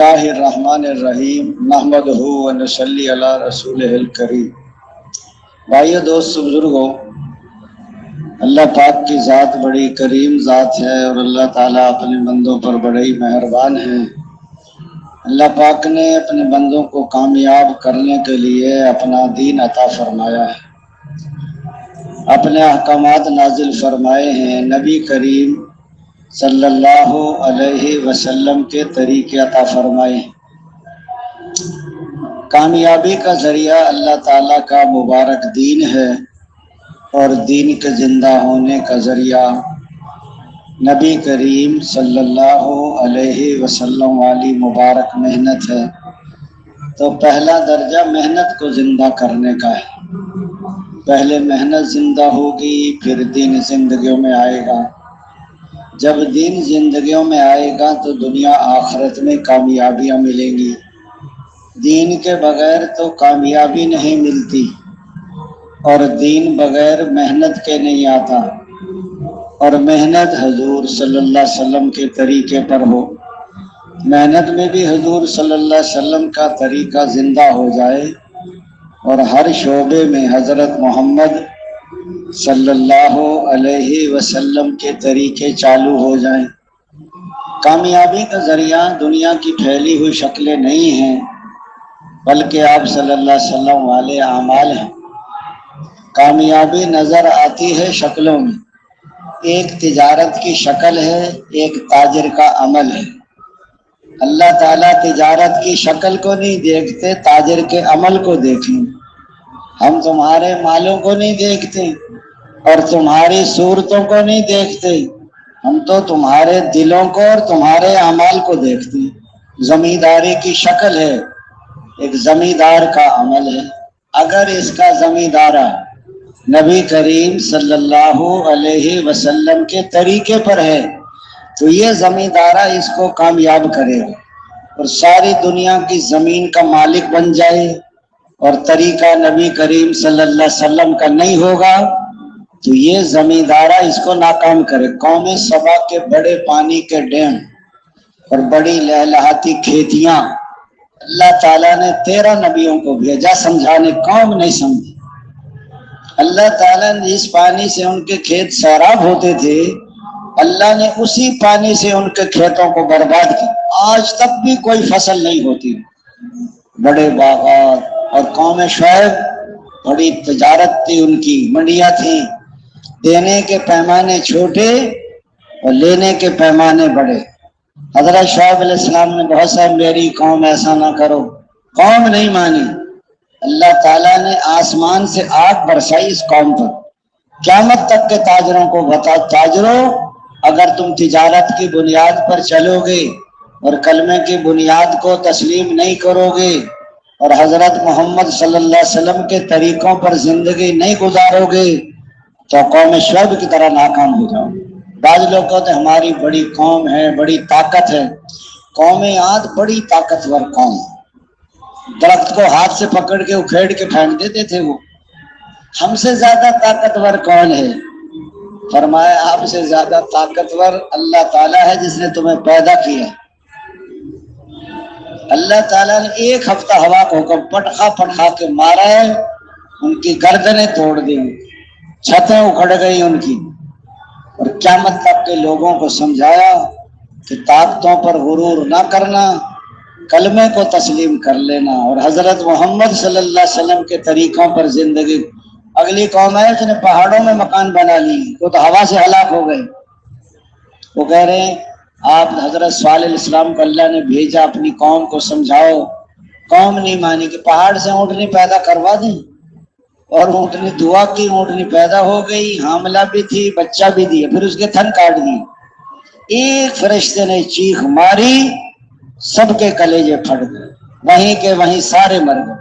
اللہ الرحمن الرحیم نحمدہ و نصلی علی رسولہ الکریم۔ بھائیو، دوست، بزرگوں، اللہ پاک کی ذات بڑی کریم ذات ہے اور اللہ تعالیٰ اپنے بندوں پر بڑے ہی مہربان ہیں۔ اللہ پاک نے اپنے بندوں کو کامیاب کرنے کے لیے اپنا دین عطا فرمایا ہے، اپنے احکامات نازل فرمائے ہیں، نبی کریم صلی اللہ علیہ وسلم کے طریقے عطا فرمائے۔ کامیابی کا ذریعہ اللہ تعالیٰ کا مبارک دین ہے اور دین کے زندہ ہونے کا ذریعہ نبی کریم صلی اللہ علیہ وسلم والی مبارک محنت ہے۔ تو پہلا درجہ محنت کو زندہ کرنے کا ہے۔ پہلے محنت زندہ ہوگی، پھر دین زندگیوں میں آئے گا۔ جب دین زندگیوں میں آئے گا تو دنیا آخرت میں کامیابیاں ملیں گی۔ دین کے بغیر تو کامیابی نہیں ملتی، اور دین بغیر محنت کے نہیں آتا، اور محنت حضور صلی اللہ علیہ وسلم کے طریقے پر ہو۔ محنت میں بھی حضور صلی اللہ علیہ وسلم کا طریقہ زندہ ہو جائے اور ہر شعبے میں حضرت محمد صلی اللہ علیہ وسلم کے طریقے چالو ہو جائیں۔ کامیابی کا ذریعہ دنیا کی پھیلی ہوئی شکلیں نہیں ہیں، بلکہ آپ صلی اللہ علیہ وسلم والے اعمال ہیں۔ کامیابی نظر آتی ہے شکلوں میں، ایک تجارت کی شکل ہے، ایک تاجر کا عمل ہے۔ اللہ تعالیٰ تجارت کی شکل کو نہیں دیکھتے، تاجر کے عمل کو دیکھیں۔ ہم تمہارے مالوں کو نہیں دیکھتے اور تمہاری صورتوں کو نہیں دیکھتے، ہم تو تمہارے دلوں کو اور تمہارے اعمال کو دیکھتے ہیں۔ زمینداری کی شکل ہے، ایک زمیندار کا عمل ہے۔ اگر اس کا زمیندارہ نبی کریم صلی اللہ علیہ وسلم کے طریقے پر ہے تو یہ زمیندارہ اس کو کامیاب کرے گا اور ساری دنیا کی زمین کا مالک بن جائے، اور طریقہ نبی کریم صلی اللہ علیہ وسلم کا نہیں ہوگا تو یہ زمیندارہ اس کو ناکام کرے۔ قوم سبا کے بڑے پانی کے ڈیم اور بڑی لہلہاتی کھیتیاں اللہ تعالیٰ نے 13 نبیوں کو بھیجا سمجھانے، قوم نہیں سمجھی۔ اللہ تعالیٰ نے جس پانی سے ان کے کھیت سیراب ہوتے تھے، اللہ نے اسی پانی سے ان کے کھیتوں کو برباد کیا۔ آج تک بھی کوئی فصل نہیں ہوتی، بڑے باغات۔ اور قوم شعیب بڑی تجارت تھی، ان کی منڈیاں تھیں، دینے کے پیمانے چھوٹے اور لینے کے پیمانے بڑے۔ حضرت شعیب علیہ السلام نے بہت سا میری قوم ایسا نہ کرو، قوم نہیں مانی۔ اللہ تعالیٰ نے آسمان سے آگ برسائی اس قوم پر۔ قیامت تک کے تاجروں کو بتا، تاجروں اگر تم تجارت کی بنیاد پر چلو گے اور کلمے کی بنیاد کو تسلیم نہیں کرو گے اور حضرت محمد صلی اللہ علیہ وسلم کے طریقوں پر زندگی نہیں گزارو گے تو قوم شعیب کی طرح ناکام ہو جاؤ۔ بعض لوگ کہتے ہیں ہماری بڑی قوم ہے، بڑی طاقت ہے۔ قوم عاد بڑی طاقتور قوم، درخت کو ہاتھ سے پکڑ کے اکھیڑ کے پھینک دیتے تھے وہ۔ ہم سے زیادہ طاقتور کون ہے؟ فرمایا آپ سے زیادہ طاقتور اللہ تعالیٰ ہے جس نے تمہیں پیدا کیا۔ اللہ تعالیٰ نے ایک ہفتہ ہوا کو حکم پٹخا پٹخا کے مارا ہے، ان کی گردنیں توڑ دی، چھتیں اکھڑ گئی ان کی، اور قیامت تک کے لوگوں کو سمجھایا کہ طاقتوں پر غرور نہ کرنا، کلمے کو تسلیم کر لینا اور حضرت محمد صلی اللہ علیہ وسلم کے طریقوں پر زندگی۔ اگلی قوم ہے اس نے پہاڑوں میں مکان بنا لی، وہ تو ہوا سے ہلاک ہو گئے۔ وہ کہہ رہے ہیں آپ حضرت صالح علیہ السلام کو اللہ نے بھیجا اپنی قوم کو سمجھاؤ، قوم نہیں مانی کہ پہاڑ سے اونٹنی پیدا کروا دیں، اور اونٹنی دعا کی، اونٹنی پیدا ہو گئی، حاملہ بھی تھی، بچہ بھی دیا، پھر اس کے تھن کاٹ دیے۔ ایک فرشتے نے چیخ ماری، سب کے کلیجے پھٹ گئے، وہیں کے وہیں سارے مر گئے۔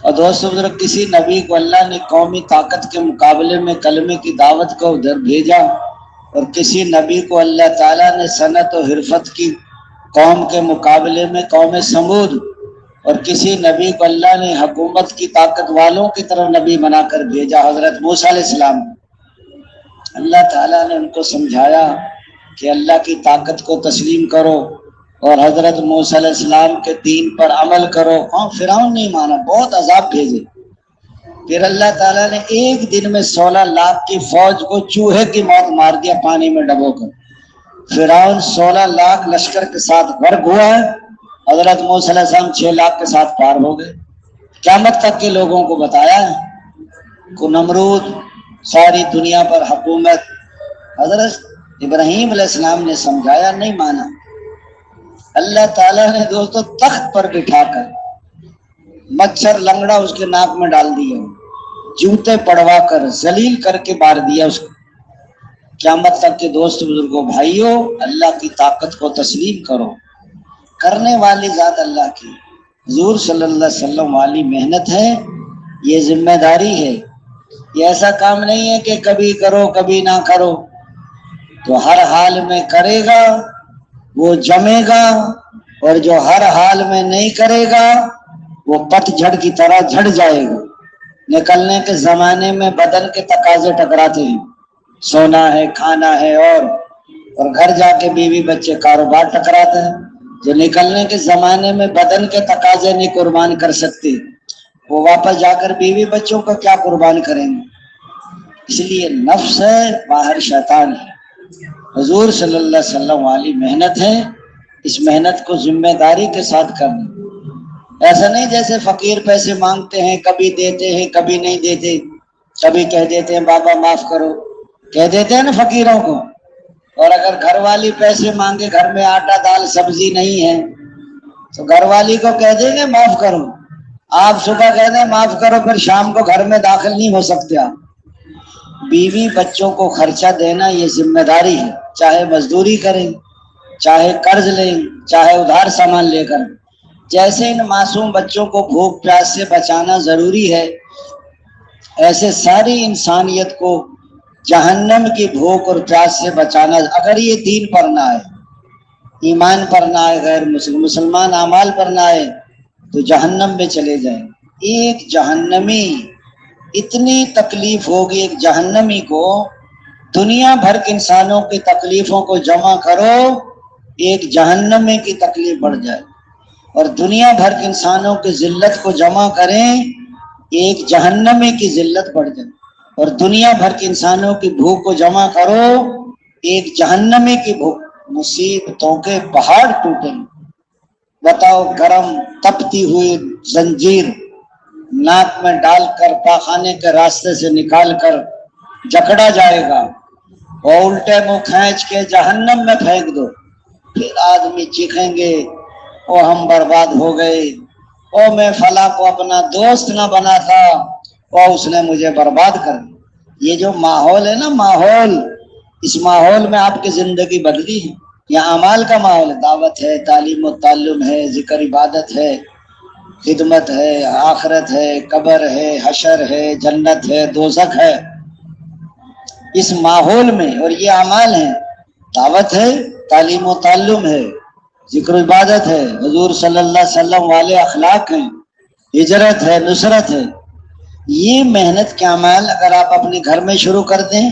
اور دوستو بزرگ، کسی نبی کو اللہ نے قومی طاقت کے مقابلے میں کلمے کی دعوت کو ادھر بھیجا، اور کسی نبی کو اللہ تعالیٰ نے صنعت و حرفت کی قوم کے مقابلے میں قوم سمود، اور کسی نبی کو اللہ نے حکومت کی طاقت والوں کی طرف نبی بنا کر بھیجا، حضرت موسیٰ علیہ السلام۔ اللہ تعالیٰ نے ان کو سمجھایا کہ اللہ کی طاقت کو تسلیم کرو، اور حضرت موسیٰ علیہ السلام کے دین پر عمل کرو. فرعون نہیں مانا, بہت عذاب بھیجے. پھر اللہ تعالیٰ نے ایک دن میں 16 لاکھ کی فوج کو چوہے کی موت مار دیا پانی میں ڈبو کر. فرعون 16 لاکھ لشکر کے ساتھ غرق ہوا ہے, حضرت موسیٰ علیہ السلام 6 لاکھ کے ساتھ پار ہو گئے. قیامت تک کے لوگوں کو بتایا ہے کو نمرود ساری دنیا پر حکومت. حضرت ابراہیم علیہ السلام نے سمجھایا, نہیں مانا. اللہ تعالیٰ نے دوستو تخت پر بٹھا کر مچھر لنگڑا اس کے ناک میں ڈال دیا, جوتے پڑوا کر ذلیل کر کے مار دیا اس کو. قیامت تک کے دوست بزرگوں بھائیوں, اللہ کی طاقت کو تسلیم کرو. کرنے والی ذات اللہ کی, حضور صلی اللہ علیہ وسلم والی محنت ہے, یہ ذمہ داری ہے. یہ ایسا کام نہیں ہے کہ کبھی کرو کبھی نہ کرو. تو ہر حال میں کرے گا وہ جمے گا, اور جو ہر حال میں نہیں کرے گا وہ پت جھڑ کی طرح جھڑ جائے گا. نکلنے کے زمانے میں بدن کے تقاضے ٹکراتے ہیں, سونا ہے, کھانا ہے, اور گھر جا کے بیوی بچے کاروبار ٹکراتے ہیں. جو نکلنے کے زمانے میں بدن کے تقاضے نہیں قربان کر سکتے, وہ واپس جا کر بیوی بچوں کو کیا قربان کریں گے. اس لیے نفس ہے, باہر شیطان ہے. حضور صلی اللہ علیہ وسلم والی محنت ہے, اس محنت کو ذمہ داری کے ساتھ کرنا. ایسا نہیں جیسے فقیر پیسے مانگتے ہیں, کبھی دیتے ہیں کبھی نہیں دیتے, کبھی کہہ دیتے ہیں بابا معاف کرو, کہہ دیتے ہیں نا فقیروں کو. اور اگر گھر والی پیسے مانگے, گھر میں آٹا دال سبزی نہیں ہے, تو گھر والی کو کہہ دیں گے معاف کرو. آپ صبح کہہ دیں معاف کرو, پھر شام کو گھر میں داخل نہیں ہو سکتے آپ. بیوی بچوں کو خرچہ دینا یہ ذمہ داری ہے, چاہے مزدوری کریں, چاہے قرض لیں, چاہے ادھار سامان لے کر. جیسے ان معصوم بچوں کو بھوک پیاس سے بچانا ضروری ہے, ایسے ساری انسانیت کو جہنم کی بھوک اور پیاس سے بچانا. اگر یہ دین پر نہ آئے, ایمان پر نہ آئے, غیر مسلمان اعمال پر نہ آئے, تو جہنم میں چلے جائیں. ایک جہنمی اتنی تکلیف ہوگی, ایک جہنمی کو دنیا بھر کے انسانوں کی تکلیفوں کو جمع کرو, ایک جہنمی کی تکلیف بڑھ جائے. اور دنیا بھر کے انسانوں کی ذلت کو جمع کریں, ایک جہنمی کی ذلت بڑھ جائے. اور دنیا بھر کے انسانوں کی بھوک کو جمع کرو, ایک جہنمی کی بھوک. مصیبتوں کے پہاڑ ٹوٹیں. بتاؤ, گرم تپتی ہوئی زنجیر ناک میں ڈال کر پاخانے کے راستے سے نکال کر جکڑا جائے گا, اور الٹے منہ کھینچ کے جہنم میں پھینک دو. پھر آدمی چیخیں گے, او ہم برباد ہو گئے, او میں فلاں کو اپنا دوست نہ بنا تھا, او اس نے مجھے برباد کر دیا. یہ جو ماحول ہے نا, ماحول, اس ماحول میں آپ کی زندگی بدلی ہے. یہ اعمال کا ماحول ہے, دعوت ہے, تعلیم و تعلم ہے, ذکر عبادت ہے, خدمت ہے, آخرت ہے, قبر ہے, حشر ہے, جنت ہے, دوزخ ہے. اس ماحول میں, اور یہ اعمال ہیں, دعوت ہے, تعلیم و تعلم ہے, ذکر عبادت ہے, حضور صلی اللہ علیہ وسلم والے اخلاق ہیں, ہجرت ہے, نصرت ہے. یہ محنت کے اعمال اگر آپ اپنے گھر میں شروع کر دیں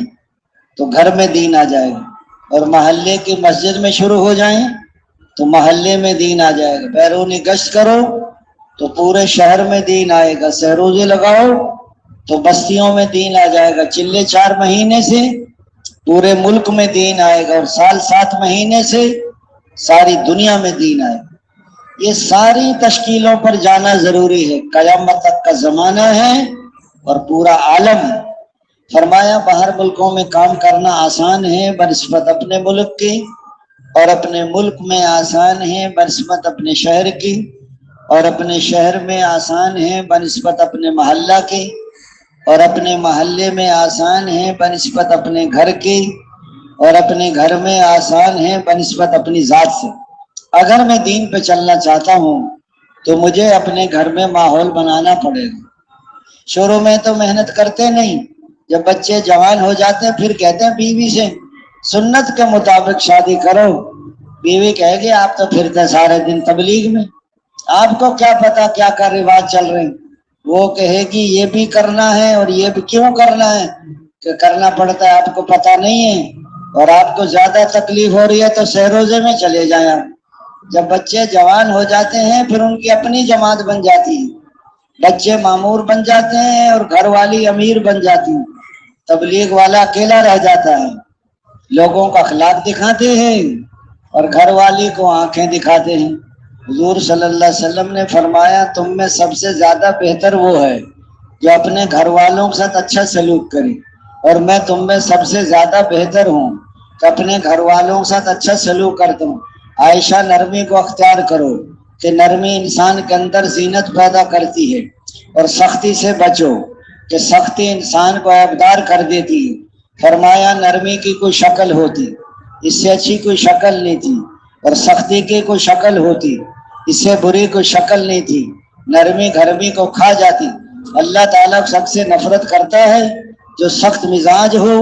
تو گھر میں دین آ جائے گا, اور محلے کی مسجد میں شروع ہو جائیں تو محلے میں دین آ جائے گا. بیرونی گشت کرو تو پورے شہر میں دین آئے گا. سہروزے لگاؤ تو بستیوں میں دین آ جائے گا. چلے 4 مہینے سے پورے ملک میں دین آئے گا, اور سال 7 مہینے سے ساری دنیا میں دین آئے گا. یہ ساری تشکیلوں پر جانا ضروری ہے. قیامت تک کا زمانہ ہے اور پورا عالم ہے. فرمایا باہر ملکوں میں کام کرنا آسان ہے بنسبت اپنے ملک کی, اور اپنے ملک میں آسان ہے بنسبت اپنے شہر کی, اور اپنے شہر میں آسان ہے بنسبت اپنے محلہ کی, اور اپنے محلے میں آسان ہے بنسبت اپنے گھر کی, اور اپنے گھر میں آسان ہے بنسبت اپنی ذات سے. اگر میں دین پہ چلنا چاہتا ہوں تو مجھے اپنے گھر میں ماحول بنانا پڑے گا. شروع میں تو محنت کرتے نہیں, جب بچے جوان ہو جاتے ہیں پھر کہتے ہیں بیوی سے سنت کے مطابق شادی کرو. بیوی کہے گی آپ تو پھرتے سارے دن تبلیغ میں, آپ کو کیا پتا کیا کیا رواج چل رہے ہیں. وہ کہے گی یہ بھی کرنا ہے, اور یہ بھی کیوں کرنا ہے, کہ کرنا پڑتا ہے, آپ کو پتا نہیں ہے, اور آپ کو زیادہ تکلیف ہو رہی ہے تو سہروزے میں چلے جائیں آپ. جب بچے جوان ہو جاتے ہیں پھر ان کی اپنی جماعت بن جاتی ہے، بچے مامور بن جاتے ہیں اور گھر والی امیر بن جاتی ہیں، تبلیغ والا اکیلا رہ جاتا ہے، لوگوں کا اخلاق دکھاتے ہیں اور گھر والی کو آنکھیں دکھاتے ہیں۔ حضور صلی اللہ علیہ وسلم نے فرمایا تم میں سب سے زیادہ بہتر وہ ہے جو اپنے گھر والوں کے ساتھ اچھا سلوک کرے، اور میں تم میں سب سے زیادہ بہتر ہوں کہ اپنے گھر والوں کے ساتھ اچھا سلوک کرتا ہوں۔ عائشہ نرمی کو اختیار کرو کہ نرمی انسان کے اندر زینت پیدا کرتی ہے، اور سختی سے بچو کہ سختی انسان کو عیبدار کر دیتی ہے۔ فرمایا نرمی کی کوئی شکل ہوتی، اس سے اچھی کوئی شکل نہیں تھی، اور سختی کی کوئی شکل ہوتی، اس سے بری کوئی شکل نہیں تھی۔ نرمی گھرمی کو کھا جاتی۔ اللہ تعالیٰ سب سے نفرت کرتا ہے جو سخت مزاج ہو،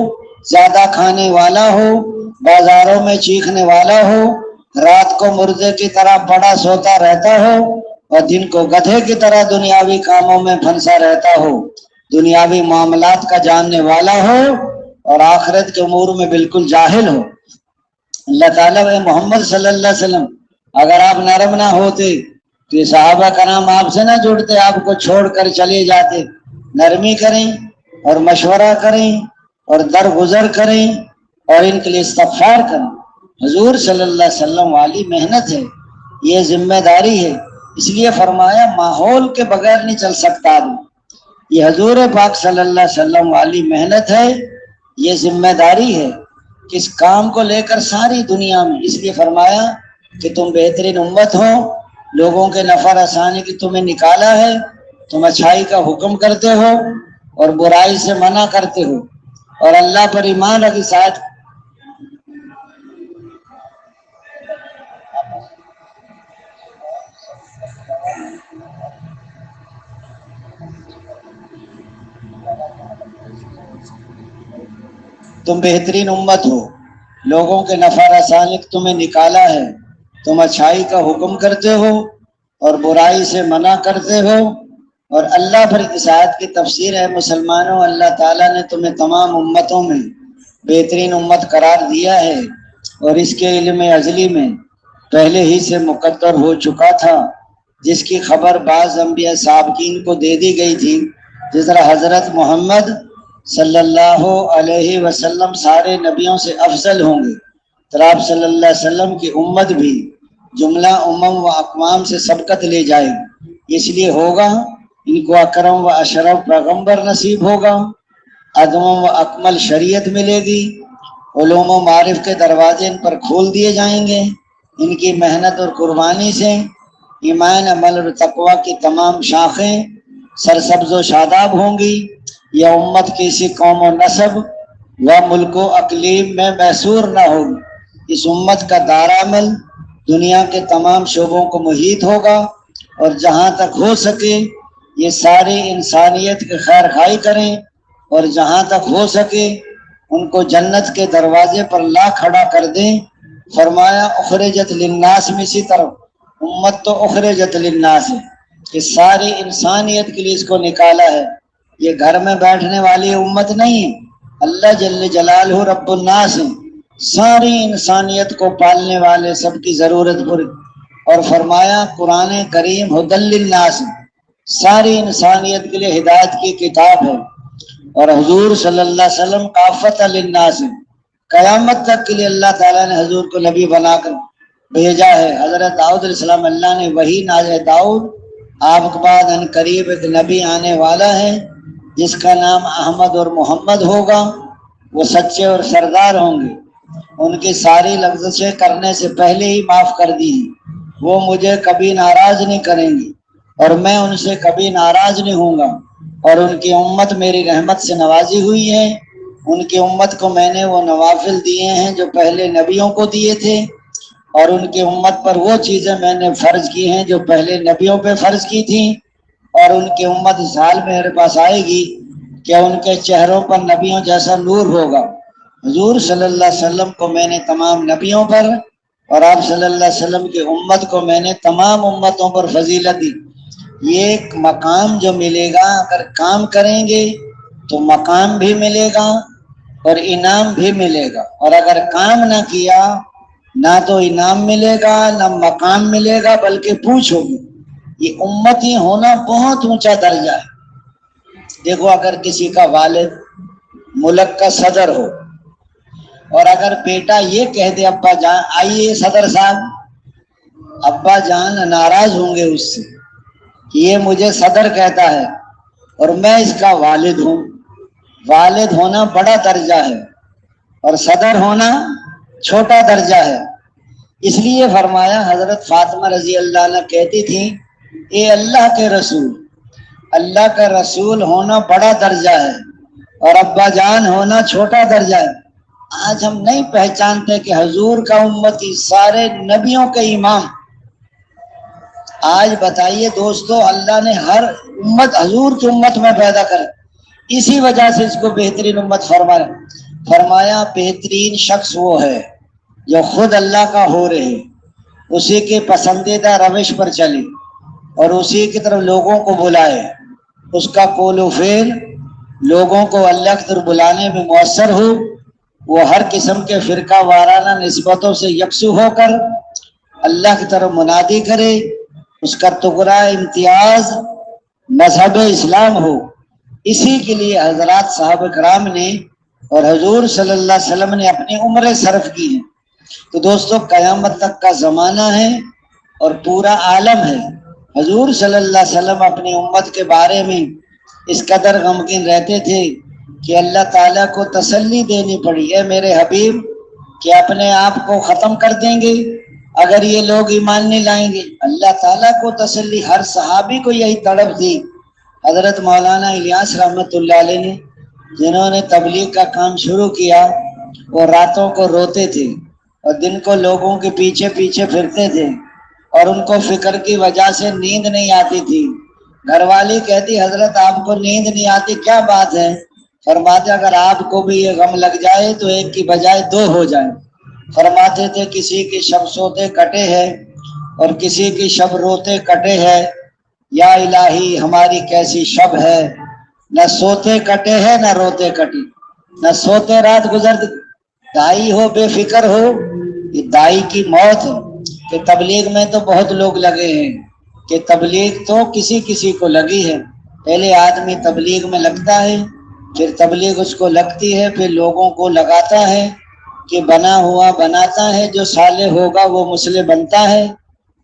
زیادہ کھانے والا ہو، بازاروں میں چیخنے والا ہو، رات کو مردے کی طرح بڑا سوتا رہتا ہو اور دن کو گدھے کی طرح دنیاوی کاموں میں پھنسا رہتا ہو، دنیاوی معاملات کا جاننے والا ہو اور آخرت کے امور میں بالکل جاہل ہو۔ اللہ تعالیٰ محمد صلی اللہ علیہ وسلم اگر آپ نرم نہ ہوتے تو یہ صحابہ کرام آپ سے نہ جڑتے، آپ کو چھوڑ کر چلے جاتے۔ نرمی کریں اور مشورہ کریں اور درگزر کریں اور ان کے لیے استغفار کریں۔ حضور صلی اللہ علیہ وسلم والی محنت ہے، یہ ذمہ داری ہے، اس لیے فرمایا ماحول کے بغیر نہیں چل سکتا آدمی۔ یہ حضور پاک صلی اللہ علیہ وسلم والی محنت ہے، یہ ذمہ داری ہے کہ اس کام کو لے کر ساری دنیا میں، اس لیے فرمایا کہ تم بہترین امت ہو، لوگوں کے نفع رسانے کی تمہیں نکالا ہے، تم اچھائی کا حکم کرتے ہو اور برائی سے منع کرتے ہو اور اللہ پر ایمان رکھی ساتھ تم بہترین امت ہو، لوگوں کے نفع رسانے کی تمہیں نکالا ہے، تم اچھائی کا حکم کرتے ہو اور برائی سے منع کرتے ہو اور اللہ پر اطاعت کی تفسیر ہے۔ مسلمانوں، اللہ تعالیٰ نے تمہیں تمام امتوں میں بہترین امت قرار دیا ہے، اور اس کے علم ازلی میں پہلے ہی سے مقدر ہو چکا تھا، جس کی خبر بعض انبیاء سابقین کو دے دی گئی تھی۔ جس طرح حضرت محمد صلی اللہ علیہ وسلم سارے نبیوں سے افضل ہوں گے، تو آپ صلی اللہ علیہ وسلم کی امت بھی جملہ امم و اقوام سے سبقت لے جائے گی۔ اس لیے ہوگا ان کو اکرم و اشرف پیغمبر نصیب ہوگا، ادم و اکمل شریعت ملے گی، علوم و معارف کے دروازے ان پر کھول دیے جائیں گے۔ ان کی محنت اور قربانی سے ایمان، عمل اور تقوی کی تمام شاخیں سرسبز و شاداب ہوں گی۔ یہ امت کسی قوم و نسب و ملک و اقلیم میں محصور نہ ہوگی۔ اس امت کا دارالعمل دنیا کے تمام شعبوں کو محیط ہوگا، اور جہاں تک ہو سکے یہ ساری انسانیت کی خیر خواہی کریں، اور جہاں تک ہو سکے ان کو جنت کے دروازے پر لا کھڑا کر دیں۔ فرمایا اخرجت للناس میں اسی طرح امت تو اخرجت للناس ہے کہ ساری انسانیت کے لیے اس کو نکالا ہے، یہ گھر میں بیٹھنے والی امت نہیں ہے، اللہ جل جلالہ رب الناس ہے، ساری انسانیت کو پالنے والے، سب کی ضرورت پوری۔ اور فرمایا قرآن کریم ھدی للناس، ساری انسانیت کے لیے ہدایت کی کتاب ہے، اور حضور صلی اللہ علیہ وسلم کافۃ للناس ہے، قیامت تک کے لیے اللہ تعالیٰ نے حضور کو نبی بنا کر بھیجا ہے۔ حضرت داؤد علیہ السلام اللہ نے وہی نازل، داؤد آپ کے بعد ان قریب ایک نبی آنے والا ہے جس کا نام احمد اور محمد ہوگا، وہ سچے اور سردار ہوں گے، ان کی ساری لغزشیں کرنے سے پہلے ہی معاف کر دی ہیں، وہ مجھے کبھی ناراض نہیں کریں گی اور میں ان سے کبھی ناراض نہیں ہوں گا، اور ان کی امت میری رحمت سے نوازی ہوئی ہے، ان کی امت کو میں نے وہ نوافل دیے ہیں جو پہلے نبیوں کو دیے تھے، اور ان کی امت پر وہ چیزیں میں نے فرض کی ہیں جو پہلے نبیوں پہ فرض کی تھیں، اور ان کی امت اس حال میں میرے پاس آئے گی کہ ان کے چہروں پر نبیوں جیسا نور ہوگا۔ حضور صلی اللہ علیہ وسلم کو میں نے تمام نبیوں پر اور آپ صلی اللہ علیہ وسلم کی امت کو میں نے تمام امتوں پر فضیلت دی۔ یہ ایک مقام جو ملے گا، اگر کام کریں گے تو مقام بھی ملے گا اور انعام بھی ملے گا، اور اگر کام نہ کیا نہ تو انعام ملے گا نہ مقام ملے گا بلکہ پوچھ ہوگی۔ یہ امتی ہونا بہت اونچا درجہ ہے۔ دیکھو اگر کسی کا والد ملک کا صدر ہو اور اگر بیٹا یہ کہہ دے ابا جان آئیے صدر صاحب، ابا جان ناراض ہوں گے اس سے کہ یہ مجھے صدر کہتا ہے اور میں اس کا والد ہوں۔ والد ہونا بڑا درجہ ہے اور صدر ہونا چھوٹا درجہ ہے۔ اس لیے فرمایا حضرت فاطمہ رضی اللہ عنہ کہتی تھی اے اللہ کے رسول، اللہ کا رسول ہونا بڑا درجہ ہے اور ابا جان ہونا چھوٹا درجہ ہے۔ آج ہم نہیں پہچانتے کہ حضور کا امتی، سارے نبیوں کے امام۔ آج بتائیے دوستو، اللہ نے ہر امت حضور کی امت میں پیدا کر، اسی وجہ سے اس کو بہترین امت فرمایا بہترین شخص وہ ہے جو خود اللہ کا ہو رہے، اسی کے پسندیدہ روش پر چلے اور اسی کی طرف لوگوں کو بلائے، اس کا قول و فعل لوگوں کو اللہ کی طرف بلانے میں مؤثر ہو، وہ ہر قسم کے فرقہ وارانہ نسبتوں سے یکسو ہو کر اللہ کی طرف منادی کرے، اس کا ٹکڑا امتیاز مذہب اسلام ہو۔ اسی کے لیے حضرات صحابہ کرام نے اور حضور صلی اللہ علیہ وسلم نے اپنی عمریں صرف کی ہیں۔ تو دوستو قیامت تک کا زمانہ ہے اور پورا عالم ہے۔ حضور صلی اللہ علیہ وسلم اپنی امت کے بارے میں اس قدر غمگین رہتے تھے کہ اللہ تعالیٰ کو تسلی دینی پڑی، اے میرے حبیب کہ اپنے آپ کو ختم کر دیں گے اگر یہ لوگ ایمان نہیں لائیں گے۔ اللہ تعالیٰ کو تسلی، ہر صحابی کو یہی تڑپ تھی۔ حضرت مولانا الیاس رحمۃ اللہ علیہ نے جنہوں نے تبلیغ کا کام شروع کیا، وہ راتوں کو روتے تھے اور دن کو لوگوں کے پیچھے پیچھے پھرتے تھے اور ان کو فکر کی وجہ سے نیند نہیں آتی تھی۔ گھر والی کہتی حضرت آپ کو نیند نہیں آتی، کیا بات ہے؟ فرماتے اگر آپ کو بھی یہ غم لگ جائے تو ایک کی بجائے دو ہو جائیں۔ فرماتے تھے کسی کی شب سوتے کٹے ہیں اور کسی کی شب روتے کٹے ہیں، یا الہی ہماری کیسی شب ہے، نہ سوتے کٹے ہیں نہ روتے کٹی، نہ سوتے رات گزر۔ دائی ہو بے فکر ہو، یہ دائی کی موت ہے۔ کہ تبلیغ میں تو بہت لوگ لگے ہیں، کہ تبلیغ تو کسی کسی کو لگی ہے۔ پہلے آدمی تبلیغ میں لگتا ہے، پھر تبلیغ اس کو لگتی ہے، پھر لوگوں کو لگاتا ہے کہ بنا ہوا بناتا ہے، جو صالح ہوگا وہ مسلم بنتا ہے۔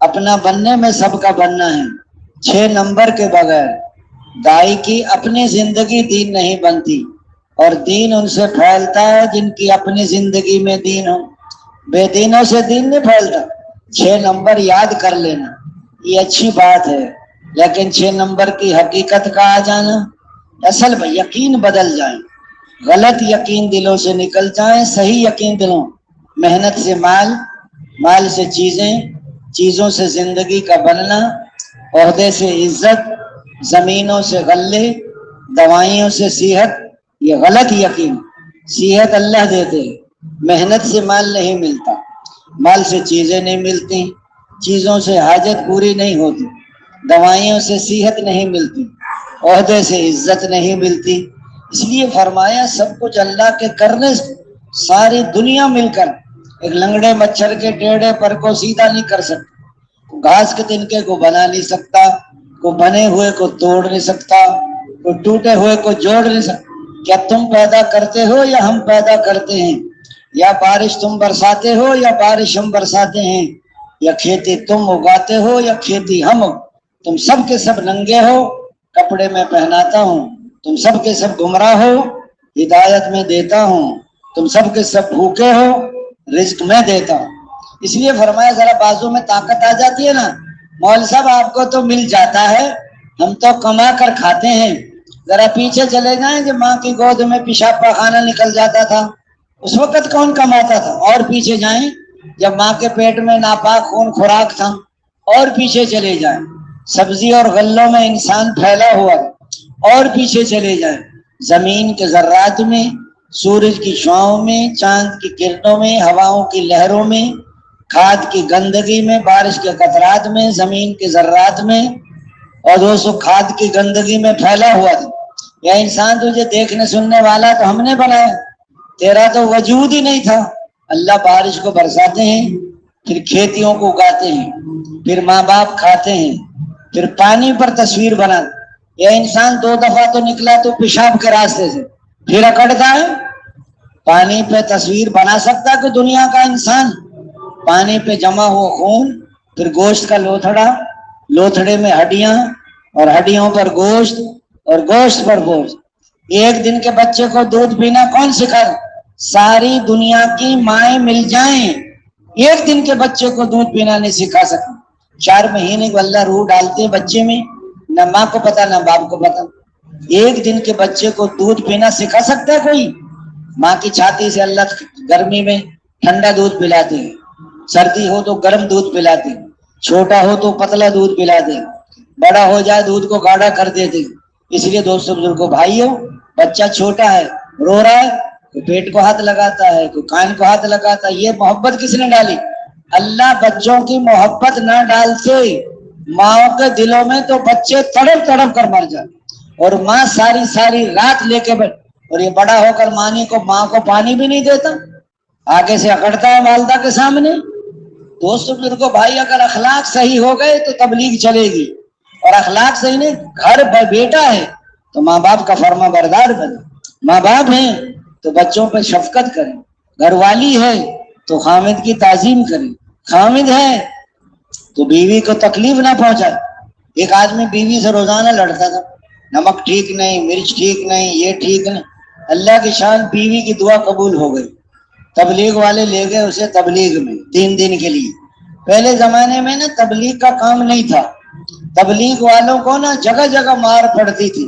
اپنا بننے میں سب کا بننا ہے، 6 نمبر کے بغیر دائی کی اپنی زندگی دین نہیں بنتی، اور دین ان سے پھیلتا ہے جن کی اپنی زندگی میں دین ہو، بے دینوں سے دین نہیں پھیلتا۔ 6 نمبر یاد کر لینا یہ اچھی بات ہے، لیکن 6 نمبر کی حقیقت کا آ جانا، اصل میں یقین بدل جائیں، غلط یقین دلوں سے نکل جائیں، صحیح یقین دلوں، محنت سے مال، مال سے چیزیں، چیزوں سے زندگی کا بننا، عہدے سے عزت، زمینوں سے غلے، دوائیوں سے صحت، یہ غلط یقین۔ صحت اللہ دیتے، محنت سے مال نہیں ملتا، مال سے چیزیں نہیں ملتی، چیزوں سے حاجت پوری نہیں ہوتی، دوائیوں سے صحت نہیں ملتی، عہدے سے عزت نہیں ملتی۔ اس لیے فرمایا سب کچھ اللہ کے کرنے سے ساری دنیا مل کر ایک لنگڑے مچھر کے ٹیڑے پر کو سیدھا نہیں کر سکتا، گھاس کے تنکے کو بنا نہیں سکتا، کو بنے ہوئے کو توڑ نہیں سکتا، کو ٹوٹے ہوئے کو جوڑ نہیں سکتا۔ کیا تم پیدا کرتے ہو یا ہم پیدا کرتے ہیں؟ یا بارش تم برساتے ہو یا بارش ہم برساتے ہیں؟ یا کھیتی تم اگاتے ہو یا کھیتی ہم؟ تم سب کے سب ننگے ہو، کپڑے میں پہناتا ہوں، تم سب کے سب گمراہ ہو، ہدایت میں دیتا ہوں، تم سب کے سب بھوکے ہو، رزق میں دیتا ہوں۔ اس لیے فرمایا ذرا بازو میں طاقت آ جاتی ہے نا، مول صاحب آپ کو تو مل جاتا ہے، ہم تو کما کر کھاتے ہیں۔ ذرا پیچھے چلے جائیں کہ ماں کی گود میں پیشاب پاخانہ نکل جاتا تھا، اس وقت کون کماتا تھا؟ اور پیچھے جائیں جب ماں کے پیٹ میں ناپاک خون خوراک تھا، اور پیچھے چلے جائیں سبزی اور غلوں میں انسان پھیلا ہوا، اور پیچھے چلے جائیں زمین کے ذرات میں، سورج کی شعاؤں میں، چاند کی کرنوں میں، ہواؤں کی لہروں میں، کھاد کی گندگی میں، بارش کے قطرات میں، زمین کے ذرات میں، اور دوستو کھاد کی گندگی میں پھیلا ہوا تھا۔ یہ انسان تجھے دیکھنے سننے والا تو ہم نے بنایا، تیرا تو وجود ہی نہیں تھا۔ اللہ بارش کو برساتے ہیں، پھر کھیتیوں کو اگاتے ہیں، پھر ماں باپ کھاتے ہیں، پھر پانی پر تصویر بنا. یہ انسان 2 دفعہ تو نکلا تو پیشاب کے راستے سے، پھر اکڑتا ہے. پانی پہ تصویر بنا سکتا کہ دنیا کا انسان؟ پانی پہ جمع ہوا خون، پھر گوشت کا لوتھڑا، لوتھڑے میں ہڈیاں، اور ہڈیوں پر گوشت، اور گوشت پر گوشت. ایک دن کے بچے کو دودھ پینا کون سکھا؟ ساری دنیا کی مائیں مل جائیں، ایک دن کے بچے کو دودھ پینا نہیں سکھا سکتے. 4 مہینے کو اللہ روح ڈالتے ہیں بچے میں، نہ ماں کو پتا نہ باپ کو پتا. ایک دن کے بچے کو دودھ پینا سکھا سکتا ہے کوئی؟ ماں کی چھاتی سے اللہ گرمی میں ٹھنڈا دودھ پلاتے ہیں، سردی ہو تو گرم دودھ پلاتے ہیں، چھوٹا ہو تو پتلا دودھ پلاتے ہیں، بڑا ہو جائے دودھ کو گاڑھا کر دیتے. اس لیے دوستوں بزرگوں بھائیوں، بچہ چھوٹا ہے رو رہا ہے، کوئی پیٹ کو ہاتھ لگاتا ہے، کوئی کان کو ہاتھ لگاتا ہے. یہ محبت کس نے ڈالی؟ اللہ بچوں کی محبت نہ ڈالتے ماں کے دلوں میں تو بچے تڑپ تڑپ کر مر جاتے. اور ماں ساری ساری رات لے کے بیٹھ، اور یہ بڑا ہو کر ماں کو پانی بھی نہیں دیتا، آگے سے اکڑتا ہے والدہ کے سامنے. دوستوں بزرگوں بھائی، اگر اخلاق صحیح ہو گئے تو تبلیغ چلے گی، اور اخلاق صحیح نہیں، گھر بیٹا ہے تو ماں باپ کا فرما بردار بنے، ماں باپ ہیں تو بچوں پہ شفقت کریں، گھر والی ہے تو خامد کی تعظیم کریں، خامد ہے تو بیوی کو تکلیف نہ پہنچائے. ایک آدمی بیوی سے روزانہ لڑتا تھا، نمک ٹھیک نہیں، مرچ ٹھیک نہیں، یہ ٹھیک نہیں. اللہ کی شان، بیوی کی دعا قبول ہو گئی. تبلیغ والے لے گئے اسے تبلیغ میں 3 دن کے لیے. پہلے زمانے میں نا تبلیغ کا کام نہیں تھا، تبلیغ والوں کو نا جگہ جگہ مار پڑتی تھی،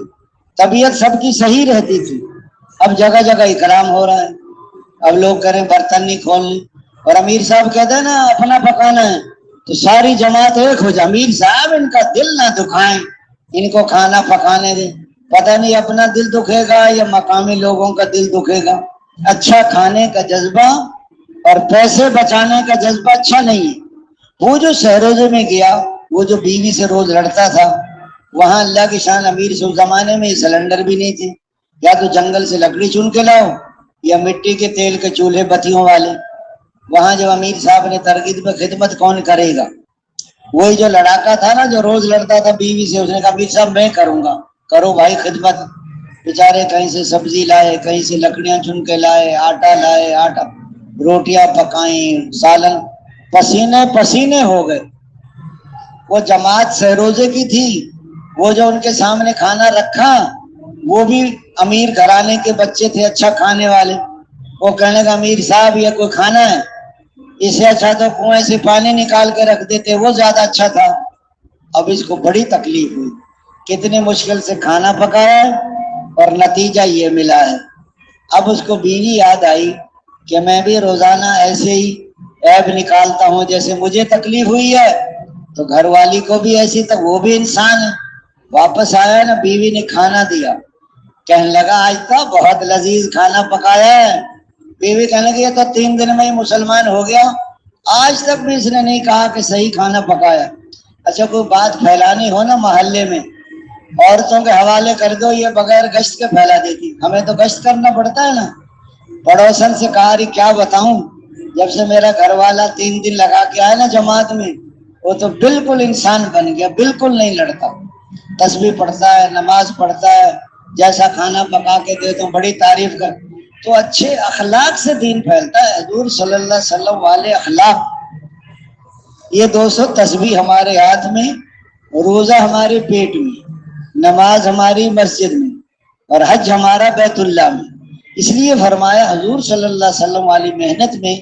طبیعت سب کی صحیح رہتی تھی. اب جگہ جگہ اکرام ہو رہا ہے. اب لوگ کریں برتن نہیں کھولنے، اور امیر صاحب کہتے ہیں نا اپنا پکانا ہے تو ساری جماعت ایک ہو جائے، امیر صاحب ان کا دل نہ دکھائیں، ان کو کھانا پکانے دیں. پتہ نہیں اپنا دل دکھے گا یا مقامی لوگوں کا دل دکھے گا. اچھا کھانے کا جذبہ اور پیسے بچانے کا جذبہ اچھا نہیں ہے. وہ جو شہروزے میں گیا، وہ جو بیوی سے روز لڑتا تھا، وہاں اللہ کی شان امیر سے اس زمانے میں سلنڈر بھی نہیں تھے، یا تو جنگل سے لکڑی چن کے لاؤ یا مٹی کے تیل کے چولہے بتیوں والے. وہاں جب امیر صاحب نے ترغیب پہ خدمت کون کرے گا؟ وہی جو لڑاکا تھا نا، جو روز لڑتا تھا بیوی سے، اس نے کہا امیر صاحب میں کروں گا. کرو بھائی خدمت. بیچارے کہیں سے سبزی لائے، کہیں سے لکڑیاں چن کے لائے، آٹا لائے، آٹا روٹیاں پکائیں، سالن، پسینے پسینے ہو گئے. وہ جماعت سہروزے کی تھی، وہ جو ان کے سامنے کھانا رکھا وہ بھی امیر گھرانے کے بچے تھے، اچھا کھانے والے. وہ کہنے کا امیر صاحب یہ کوئی کھانا ہے؟ اس سے اچھا تو کنویں سے پانی نکال کے رکھ دیتے، وہ زیادہ اچھا تھا. اب اس کو بڑی تکلیف ہوئی، کتنی مشکل سے کھانا پکایا اور نتیجہ یہ ملا ہے. اب اس کو بیوی یاد آئی کہ میں بھی روزانہ ایسے ہی عیب نکالتا ہوں جیسے مجھے تکلیف ہوئی ہے، تو گھر والی کو بھی ایسی، تک وہ بھی انسان ہے. واپس آیا نا، بیوی نے کھانا دیا، کہنے لگا آج تو بہت لذیذ کھانا پکایا ہے. بیوی کہنے لگی یہ تو 3 دن میں ہی مسلمان ہو گیا، آج تک بھی اس نے نہیں کہا کہ صحیح کھانا پکایا. اچھا کوئی بات پھیلانی ہو نا محلے میں، عورتوں کے حوالے کر دو، یہ بغیر گشت کے پھیلا دیتی. ہمیں تو گشت کرنا پڑتا ہے نا. پڑوسن سے کہا رہی کیا بتاؤں، جب سے میرا گھر والا 3 دن لگا کے آیا نا جماعت میں، وہ تو بالکل انسان بن گیا، بالکل نہیں لڑتا، تسبیح پڑھتا ہے، نماز پڑھتا ہے، جیسا کھانا پکا کے دے تو بڑی تعریف کر. تو اچھے اخلاق سے دین پھیلتا ہے. حضور صلی اللہ علیہ وسلم والے اخلاق. یہ 200 تسبیح ہمارے ہاتھ میں، روزہ ہمارے پیٹ میں، نماز ہماری مسجد میں، اور حج ہمارا بیت اللہ میں. اس لیے فرمایا حضور صلی اللہ علیہ وسلم والی محنت میں،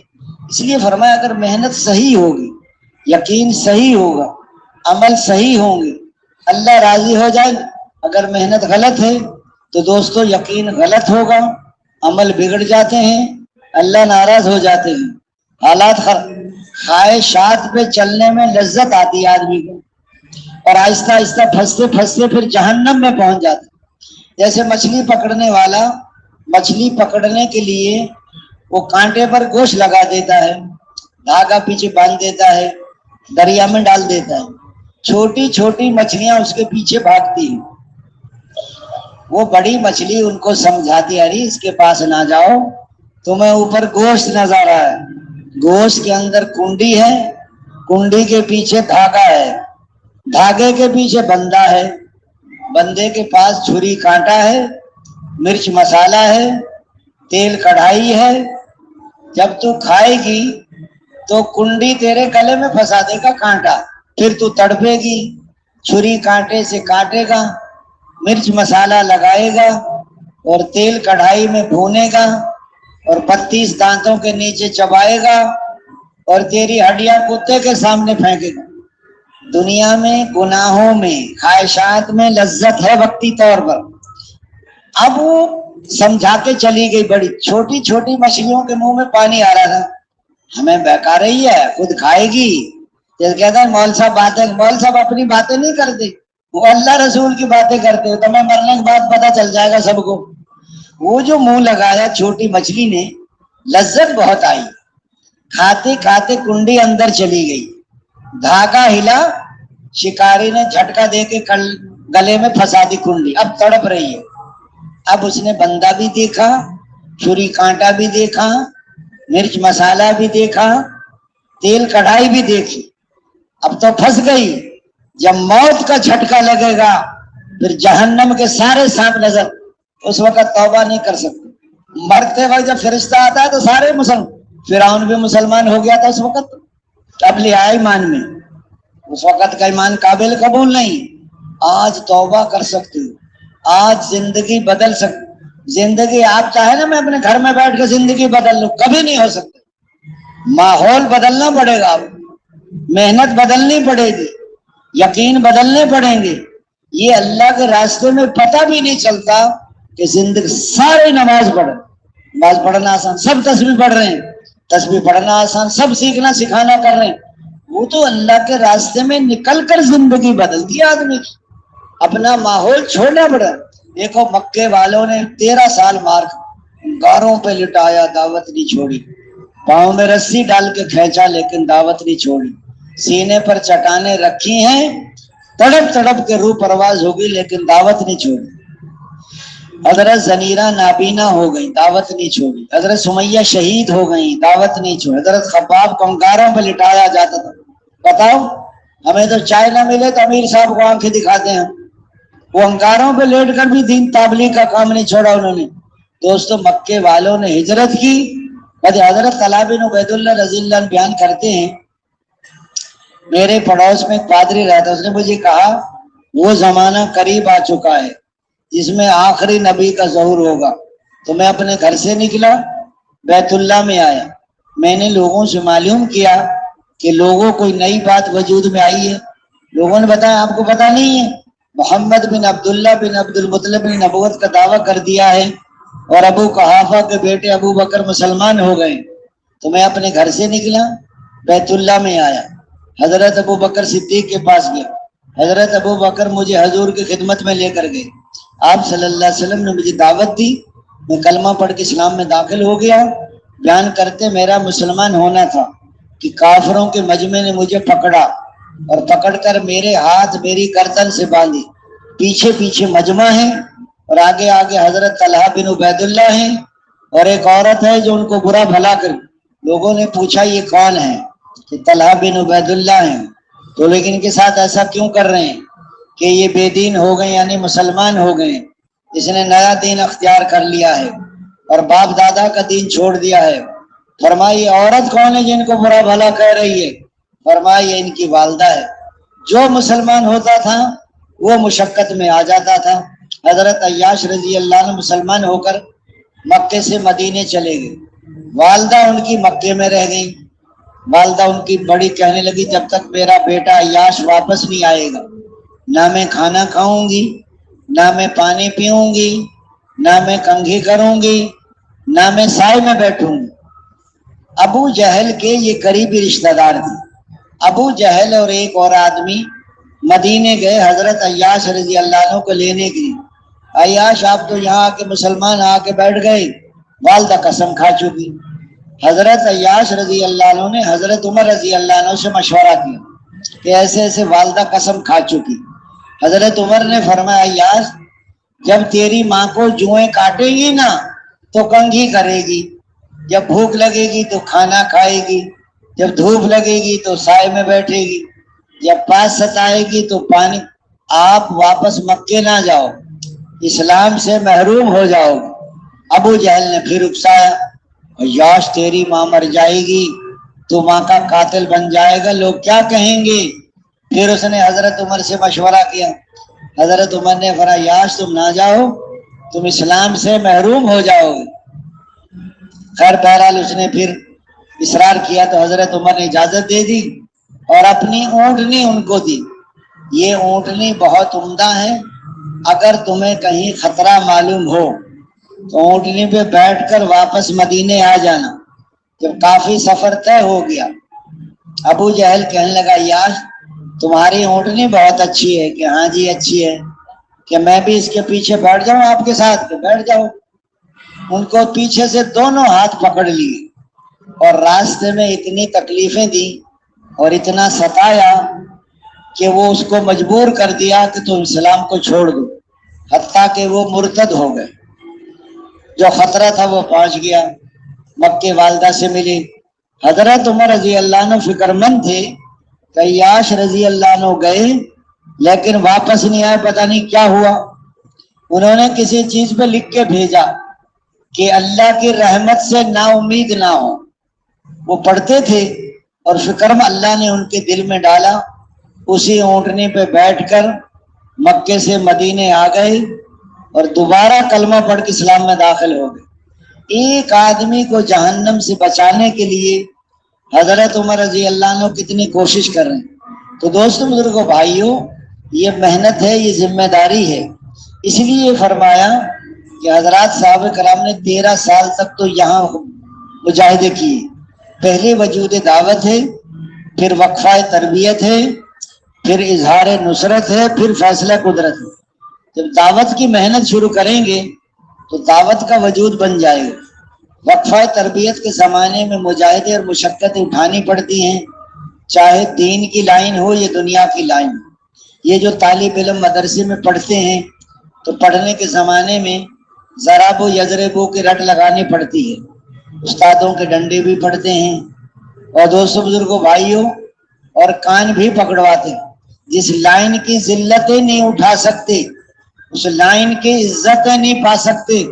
اس لیے فرمایا اگر محنت صحیح ہوگی، یقین صحیح ہوگا، عمل صحیح ہوں گے، اللہ راضی ہو جائے. اگر محنت غلط ہے تو دوستو یقین غلط ہوگا، عمل بگڑ جاتے ہیں، اللہ ناراض ہو جاتے ہیں، حالات خواہشات پہ چلنے میں لذت آتی ہے آدمی کو، اور آہستہ آہستہ پھنستے پھنستے پھر جہنم میں پہنچ جاتے. جیسے مچھلی پکڑنے والا مچھلی پکڑنے کے لیے وہ کانٹے پر گوشت لگا دیتا ہے، دھاگا پیچھے باندھ دیتا ہے، دریا میں ڈال دیتا ہے، چھوٹی چھوٹی مچھلیاں اس کے پیچھے بھاگتی ہیں. وہ بڑی مچھلی ان کو سمجھاتی ارے اس کے پاس نہ جاؤ، تمہیں اوپر گوشت نظر آئے، گوشت کے اندر کنڈی ہے، کنڈی کے پیچھے دھاگا ہے، دھاگے کے پیچھے بندہ ہے، بندے کے پاس چھری کانٹا ہے، مرچ مسالہ ہے، تیل کڑھائی ہے۔ جب تو کھائے گی تو کنڈی تیرے گلے میں پھنسا دے گا کانٹا، پھر تو تڑپے گی، چھری کانٹے سے کاٹے گا، مرچ مسالہ لگائے گا اور تیل کڑھائی میں بھونے گا اور 32 دانتوں کے نیچے چبائے گا اور تیری ہڈیاں کتے کے سامنے پھینکے گا۔ دنیا میں گناہوں میں خواہشات میں لذت ہے وقتی طور پر۔ اب وہ سمجھا کے چلی گئی، بڑی چھوٹی چھوٹی مچھلیوں کے منہ میں پانی آ رہا تھا، ہمیں بہکا رہی ہے، خود کھائے گی۔ جیسے کہتا ہے مول صاحب باتیں، مول صاحب اپنی باتیں نہیں کرتے، وہ اللہ رسول کی باتیں کرتے ہو، تمہیں مرنے کے بعد پتہ چل جائے گا سب کو۔ وہ جو منہ لگایا چھوٹی مچھلی نے، لذت بہت آئی، کھاتے کھاتے کنڈی اندر چلی گئی، دھاگا ہلا، شکاری نے جھٹکا دے کے گلے میں پھنسا دی کنڈی، اب تڑپ رہی ہے۔ اب اس نے بندہ بھی دیکھا، چھری کانٹا بھی دیکھا، مرچ مسالہ بھی دیکھا، تیل کڑھائی بھی دیکھی، اب تو پھنس گئی۔ جب موت کا جھٹکا لگے گا پھر جہنم کے سارے سانپ نظر، اس وقت توبہ نہیں کر سکتے۔ مرتے وقت جب فرشتہ آتا ہے تو سارے فرعون بھی مسلمان ہو گیا تھا اس وقت، اب لے آئے ایمان میں، اس وقت کا ایمان قابل قبول نہیں۔ آج توبہ کر سکتے ہو، آج زندگی بدل سکتے۔ زندگی آپ چاہے نا میں اپنے گھر میں بیٹھ کے زندگی بدل لوں، کبھی نہیں ہو سکتا۔ ماحول بدلنا پڑے گا، محنت بدلنی پڑے گی، یقین بدلنے پڑیں گے۔ یہ اللہ کے راستے میں پتہ بھی نہیں چلتا کہ زندگی سارے نماز پڑھ، نماز پڑھنا آسان، سب تسبیح پڑھ رہے ہیں، تسبیح پڑھنا آسان، سب سیکھنا سکھانا کر رہے ہیں، وہ تو اللہ کے راستے میں نکل کر زندگی بدلتی ہے آدمی کی، اپنا ماحول چھوڑنا پڑا۔ دیکھو مکے والوں نے 13 سال مار گاروں پہ لٹایا، دعوت نہیں چھوڑی، پاؤں میں رسی ڈال کے کھینچا لیکن دعوت نہیں چھوڑی، سینے پر چٹانیں رکھی ہیں، تڑپ تڑپ کے روح پرواز ہوگی لیکن دعوت نہیں چھوڑی۔ حضرت زنیرہ نابینا ہو گئی، دعوت نہیں چھوڑی، حضرت سمیہ شہید ہو گئی، دعوت نہیں چھوڑی، حضرت خباب کو انگاروں پہ لٹایا جاتا تھا۔ بتاؤ ہمیں تو چائے نہ ملے تو امیر صاحب کو آنکھیں دکھاتے ہیں، وہ انگاروں پہ لیٹ کر بھی دین تبلیغ کا کام نہیں چھوڑا انہوں نے۔ دوستو مکے والوں نے ہجرت کی۔ حضرت طلحہ بن عبید اللہ رضی اللہ عنہ بیان کرتے ہیں، میرے پڑوس میں ایک پادری رہتا، اس نے مجھے کہا وہ زمانہ قریب آ چکا ہے جس میں آخری نبی کا ظہور ہوگا، تو میں اپنے گھر سے نکلا، بیت اللہ میں آیا، میں نے لوگوں سے معلوم کیا کہ لوگوں کوئی نئی بات وجود میں آئی ہے۔ لوگوں نے بتایا آپ کو پتہ نہیں ہے، محمد بن عبداللہ بن عبد المطلب نے نبوت کا دعویٰ کر دیا ہے اور ابو قحافہ کے بیٹے ابو بکر مسلمان ہو گئے۔ تو میں اپنے گھر سے نکلا، بیت اللہ میں آیا، حضرت ابو بکر صدیق کے پاس گیا، حضرت ابو بکر مجھے حضور کی خدمت میں لے کر گئے، آپ صلی اللہ علیہ وسلم نے مجھے دعوت دی، میں کلمہ پڑھ کے اسلام میں داخل ہو گیا۔ بیان کرتے میرا مسلمان ہونا تھا کہ کافروں کے مجمع نے مجھے پکڑا اور پکڑ کر میرے ہاتھ میری گردن سے باندھی، پیچھے پیچھے مجمع ہے اور آگے آگے حضرت طلحہ بن عبید اللہ ہیں اور ایک عورت ہے جو ان کو برا بھلا کر۔ لوگوں نے پوچھا یہ کون ہے؟ کہ طلحہ بن عبید اللہ ہیں۔ تو لیکن ان کے ساتھ ایسا کیوں کر رہے ہیں کہ یہ بے دین ہو گئے، یعنی مسلمان ہو گئے، اس نے نیا دین اختیار کر لیا ہے اور باپ دادا کا دین چھوڑ دیا ہے۔ فرمائی عورت کون ہے جن کو برا بھلا کہہ رہی ہے؟ فرمائی ان کی والدہ ہے۔ جو مسلمان ہوتا تھا وہ مشقت میں آ جاتا تھا۔ حضرت عیاش رضی اللہ عنہ مسلمان ہو کر مکے سے مدینے چلے گئے، والدہ ان کی مکے میں رہ گئی۔ والدہ ان کی بڑی کہنے لگی جب تک میرا بیٹا عیاش واپس نہیں آئے گا نہ میں کھانا کھاؤں گی، نہ میں پانی پیوں گی، نہ میں کنگھی کروں گی، نہ میں سائے میں بیٹھوں گی۔ ابو جہل کے یہ قریبی رشتہ دار تھے۔ ابو جہل اور ایک اور آدمی مدینے گئے حضرت عیاش رضی اللہ عنہ کو لینے کے لیے۔ عیاش آپ تو یہاں آ کے مسلمان آ کے بیٹھ گئے، والدہ قسم کھا چکی۔ حضرت عیاش رضی اللہ عنہ نے حضرت عمر رضی اللہ عنہ سے مشورہ کیا کہ ایسے ایسے والدہ قسم کھا چکی۔ حضرت عمر نے فرمایا عیاش جب تیری ماں کو جوئیں کاٹے گی نا تو کنگھی کرے گی، جب بھوک لگے گی تو کھانا کھائے گی، جب دھوپ لگے گی تو سائے میں بیٹھے گی، جب پاس ستائے گی تو پانی۔ آپ واپس مکے نہ جاؤ، اسلام سے محروم ہو جاؤ گے۔ ابو جہل نے پھر اکسایا، یاش تیری ماں مر جائے گی، تو ماں کا قاتل بن جائے گا، لوگ کیا کہیں گے۔ پھر اس نے حضرت عمر سے مشورہ کیا، حضرت عمر نے فرمایا یاش تم نہ جاؤ، تم اسلام سے محروم ہو جاؤ گے۔ خیر بہرحال اس نے پھر اصرار کیا تو حضرت عمر نے اجازت دے دی اور اپنی اونٹنی ان کو دی۔ یہ اونٹنی بہت عمدہ ہے، اگر تمہیں کہیں خطرہ معلوم ہو تو اونٹنی پہ بیٹھ کر واپس مدینے آ جانا۔ جب کافی سفر طے ہو گیا، ابو جہل کہنے لگا یاش تمہاری اونٹنی بہت اچھی ہے، کہ ہاں جی اچھی ہے، کہ میں بھی اس کے پیچھے بیٹھ جاؤں آپ کے ساتھ؟ بیٹھ جاؤ۔ ان کو پیچھے سے دونوں ہاتھ پکڑ لیے اور راستے میں اتنی تکلیفیں دی اور اتنا ستایا کہ وہ اس کو مجبور کر دیا کہ تم اسلام کو چھوڑ دو، حتیٰ کہ وہ مرتد ہو گئے۔ جو خطرہ تھا وہ پہنچ گیا، مکے والدہ سے ملی۔ حضرت عمر رضی اللہ عنہ فکر مند تھے کہ عیاش رضی اللہ عنہ گئے لیکن واپس نہیں آئے، پتہ نہیں کیا ہوا۔ انہوں نے کسی چیز پہ لکھ کے بھیجا کہ اللہ کی رحمت سے نا امید نہ ہو۔ وہ پڑھتے تھے اور فکر میں اللہ نے ان کے دل میں ڈالا، اسی اونٹنی پہ بیٹھ کر مکے سے مدینے آ گئے اور دوبارہ کلمہ پڑھ کے اسلام میں داخل ہو گئے۔ ایک آدمی کو جہنم سے بچانے کے لیے حضرت عمر رضی اللہ عنہ کتنی کوشش کر رہے ہیں۔ تو دوستو بزرگوں بھائیوں، یہ محنت ہے، یہ ذمہ داری ہے۔ اس لیے فرمایا کہ حضرات صحابہ کرام نے 13 سال تک تو یہاں مجاہدے کیے۔ پہلے وجود دعوت ہے، پھر وقفہ تربیت ہے، پھر اظہار نصرت ہے، پھر فیصلہ قدرت ہے۔ جب دعوت کی محنت شروع کریں گے تو دعوت کا وجود بن جائے گا۔ وقفہ تربیت کے زمانے میں مجاہدے اور مشقتیں اٹھانی پڑتی ہیں، چاہے دین کی لائن ہو یا دنیا کی لائن۔ یہ جو طالب علم مدرسے میں پڑھتے ہیں تو پڑھنے کے زمانے میں ضرب یضرب کی رٹ لگانی پڑتی ہے، استادوں کے ڈنڈے بھی پڑتے ہیں، اور دوستوں بزرگوں بھائیوں اور کان بھی پکڑواتے ہیں۔ جس لائن کی ذلتیں نہیں اٹھا سکتے، اس لائن کی عزتیں نہیں پا سکتے،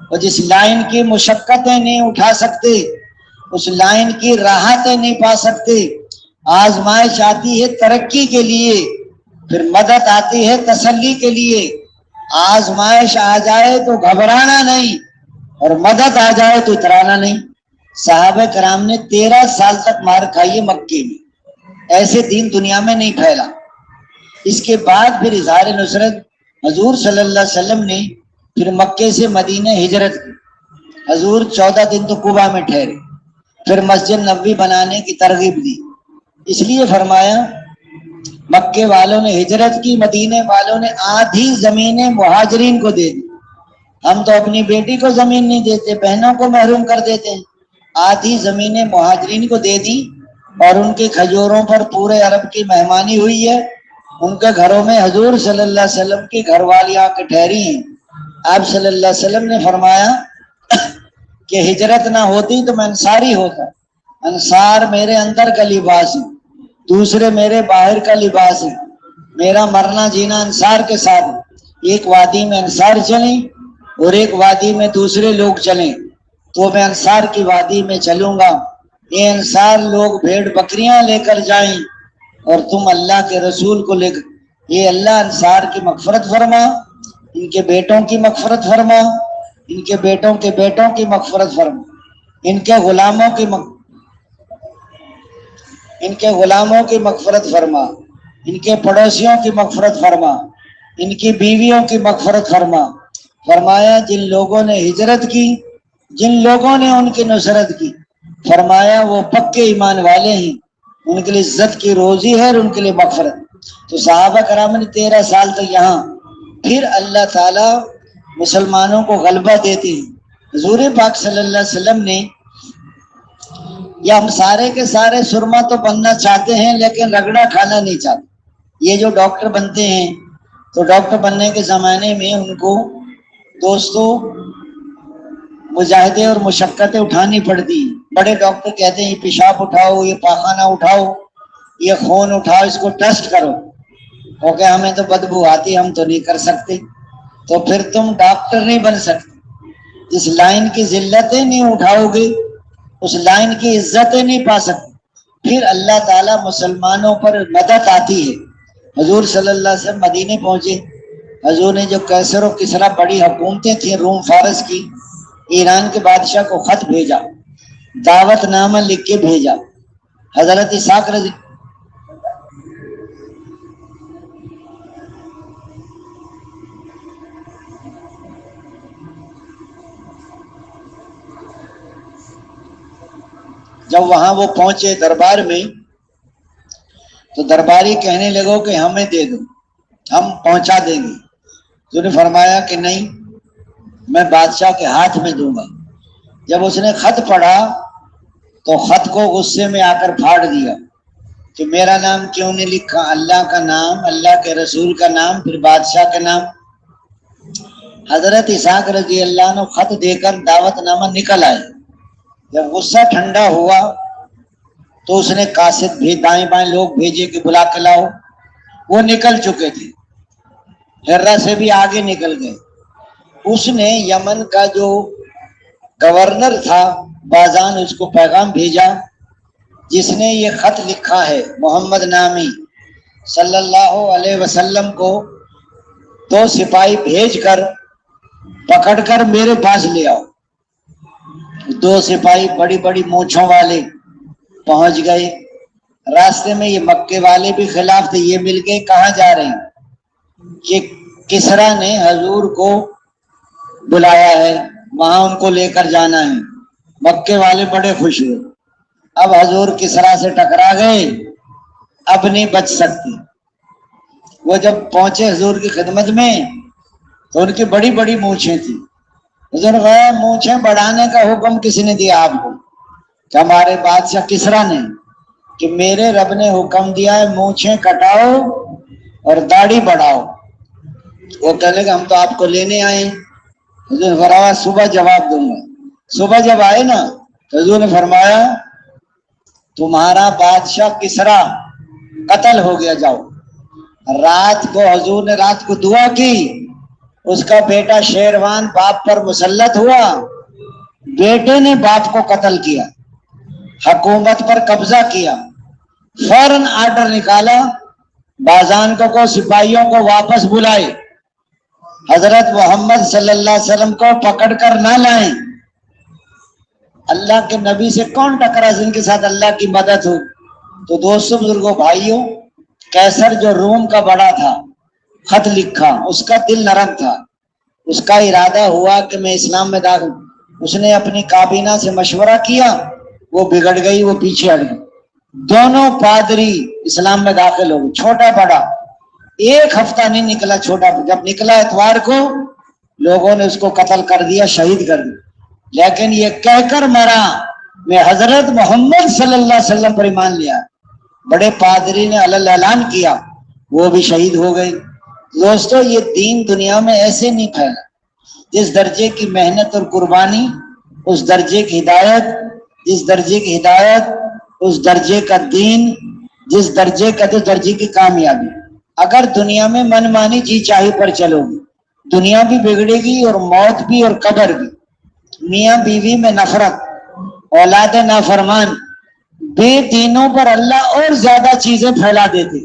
اور جس لائن کی مشقتیں نہیں اٹھا سکتے، اس لائن کی راحتیں نہیں پا سکتے۔ آزمائش آتی ہے ترقی کے لیے، پھر مدد آتی ہے تسلی کے لیے۔ آزمائش آ جائے تو گھبرانا نہیں، اور مدد آ جائے تو اترانا نہیں۔ صحابہ کرام نے 13 سال تک مار کھائی مکے میں، ایسے دین دنیا میں نہیں پھیلا۔ اس کے بعد پھر اظہار نصرت حضور صلی اللہ علیہ وسلم نے پھر مکے سے مدینہ ہجرت کی۔ حضور 14 دن تو کوبا میں ٹھہرے، پھر مسجد نبوی بنانے کی ترغیب دی۔ اس لیے فرمایا مکے والوں نے ہجرت کی، مدینے والوں نے آدھی زمینیں مہاجرین کو دے دی۔ ہم تو اپنی بیٹی کو زمین نہیں دیتے، بہنوں کو محروم کر دیتے ہیں۔ آدھی زمینیں مہاجرین کو دے دی، اور ان کے کھجوروں پر پورے عرب کی مہمانی ہوئی ہے۔ ان کے گھروں میں حضور صلی اللہ علیہ وسلم کی گھر والی آ کے ٹھہری ہیں۔ آپ صلی اللہ علیہ وسلم نے فرمایا کہ ہجرت نہ ہوتی تو میں انصاری ہوتا۔ انصار میرے اندر کا لباس ہے، دوسرے میرے باہر کا لباس ہے۔ میرا مرنا جینا انصار کے ساتھ ہے۔ ایک وادی میں انصار چلیں اور ایک وادی میں دوسرے لوگ چلیں تو میں انصار کی وادی میں چلوں گا۔ یہ انصار لوگ بھیڑ بکریاں لے کر جائیں اور تم اللہ کے رسول کو لے کر۔ یہ اللہ انصار کی مغفرت فرما، ان کے بیٹوں کی مغفرت فرما، ان کے بیٹوں کے بیٹوں کی مغفرت فرما، ان کے غلاموں کی مغفرت فرما، ان کے پڑوسیوں کی مغفرت فرما، ان کی بیویوں کی مغفرت فرما۔ فرمایا جن لوگوں نے ہجرت کی، جن لوگوں نے ان کی نصرت کی، فرمایا وہ پکے ایمان والے ہیں، ان کے لیے عزت کی روزی ہے اور ان کے لیے مغفرت۔ تو صحابہ کرام نے 13 سال تک یہاں، پھر اللہ تعالیٰ مسلمانوں کو غلبہ دیتے ہیں۔ حضور پاک صلی اللہ علیہ وسلم نے، یا ہم سارے کے سارے سرما تو بننا چاہتے ہیں لیکن رگڑا کھانا نہیں چاہتے۔ یہ جو ڈاکٹر بنتے ہیں تو ڈاکٹر بننے کے زمانے میں ان کو دوستوں مجاہدے اور مشقتیں اٹھانی پڑتی ہیں۔ بڑے ڈاکٹر کہتے ہیں یہ پیشاب اٹھاؤ، یہ پاخانہ اٹھاؤ، یہ خون اٹھاؤ، اس کو ٹیسٹ کرو، کیونکہ ہمیں تو بدبو آتی، ہم تو نہیں کر سکتے۔ تو پھر تم ڈاکٹر نہیں بن سکتے۔ اس لائن کی ذلتیں نہیں اٹھاؤ گے، اس لائن کی عزتیں نہیں پا سکتے۔ پھر اللہ تعالیٰ مسلمانوں پر مدد آتی ہے۔ حضور صلی اللہ علیہ وسلم مدینے پہنچے، حضور نے جو کیسر و کسریٰ بڑی حکومتیں تھیں روم فارس کی، ایران کے بادشاہ کو خط بھیجا، دعوت نامہ لکھ کے بھیجا۔ حضرت اسحاق رضی جب وہاں وہ پہنچے دربار میں تو درباری کہنے لگو کہ ہمیں دے دو، ہم پہنچا دیں گے۔ تو نے فرمایا کہ نہیں، میں بادشاہ کے ہاتھ میں دوں گا۔ جب اس نے خط پڑھا تو خط کو غصے میں آ کر پھاڑ دیا کہ میرا نام کیوں نہیں لکھا، اللہ کا نام، اللہ کے رسول کا نام، پھر بادشاہ کا نام۔ حضرت اسحاق رضی اللہ عنہ خط دے کر دعوت نامہ نکل آئے۔ جب غصہ ٹھنڈا ہوا تو اس نے قاصد بھی دائیں بائیں لوگ بھیجے کہ بلا کے لاؤ۔ وہ نکل چکے تھے، ہرہ سے بھی آگے نکل گئے۔ اس نے یمن کا جو گورنر تھا بازان، اس کو پیغام بھیجا جس نے یہ خط لکھا ہے محمد نامی صلی اللہ علیہ وسلم کو 2 سپاہی بھیج کر پکڑ کر میرے پاس لے آؤ۔ 2 سپاہی بڑی بڑی مونچھوں والے پہنچ گئے۔ راستے میں یہ مکے والے بھی خلاف تھے، یہ مل کے کہاں جا رہے ہیں کہ کسریٰ نے حضور کو بلایا ہے، وہاں ان کو لے کر جانا ہے۔ مکے والے بڑے خوش ہوئے، اب حضور کسریٰ سے ٹکرا گئے، اب نہیں بچ سکتے۔ وہ جب پہنچے حضور کی خدمت میں تو ان کی بڑی بڑی مونچھیں تھیں۔ حضور کہا مونچھیں بڑھانے کا حکم کس نے دیا آپ کو؟ کہ ہمارے بادشاہ کسریٰ نے، کہ میرے رب نے حکم دیا ہے مونچھیں کٹاؤ اور داڑھی بڑھاؤ۔ وہ کہنے لگے ہم تو آپ کو لینے آئے۔ حضور نے فرمایا صبح جواب دوں گا۔ صبح جب آئے نا تو حضور نے فرمایا تمہارا بادشاہ کسریٰ قتل ہو گیا، جاؤ۔ رات کو حضور نے رات کو دعا کی، اس کا بیٹا شیروان باپ پر مسلط ہوا، بیٹے نے باپ کو قتل کیا، حکومت پر قبضہ کیا۔ فوراً آرڈر نکالا بازان کو سپاہیوں کو واپس بلائے، حضرت محمد صلی اللہ علیہ وسلم کو پکڑ کر نہ لائیں۔ اللہ کے نبی سے کون ٹکرا جن کے ساتھ اللہ کی مدد ہو؟ تو دوستوں بزرگوں بھائیوں، کیسر جو روم کا بڑا تھا، خط لکھا، اس کا دل نرم تھا، اس کا ارادہ ہوا کہ میں اسلام میں داخل۔ اس نے اپنی کابینہ سے مشورہ کیا، وہ بگڑ گئی، وہ پیچھے ہٹ گئی۔ دونوں پادری اسلام میں داخل ہو گئے، چھوٹا بڑا۔ 1 ہفتہ نہیں نکلا چھوٹا، جب نکلا اتوار کو لوگوں نے اس کو قتل کر دیا، شہید کر دیا۔ لیکن یہ کہہ کر مرا میں حضرت محمد صلی اللہ علیہ وسلم پر ایمان لیا۔ بڑے پادری نے اعلان کیا، وہ بھی شہید ہو گئے۔ دوستو یہ دین دنیا میں ایسے نہیں پھیلا، جس درجے کی محنت اور قربانی اس درجے کی ہدایت، جس درجے کی ہدایت اس درجے کا دین، جس درجے کی کامیابی۔ اگر دنیا میں من مانی جی چاہی پر چلو گی، دنیا بھی بگڑے گی اور موت بھی اور قبر بھی۔ میاں بیوی میں نفرت، اولاد نافرمان، بے دینوں پر اللہ اور زیادہ چیزیں پھیلا دیتے۔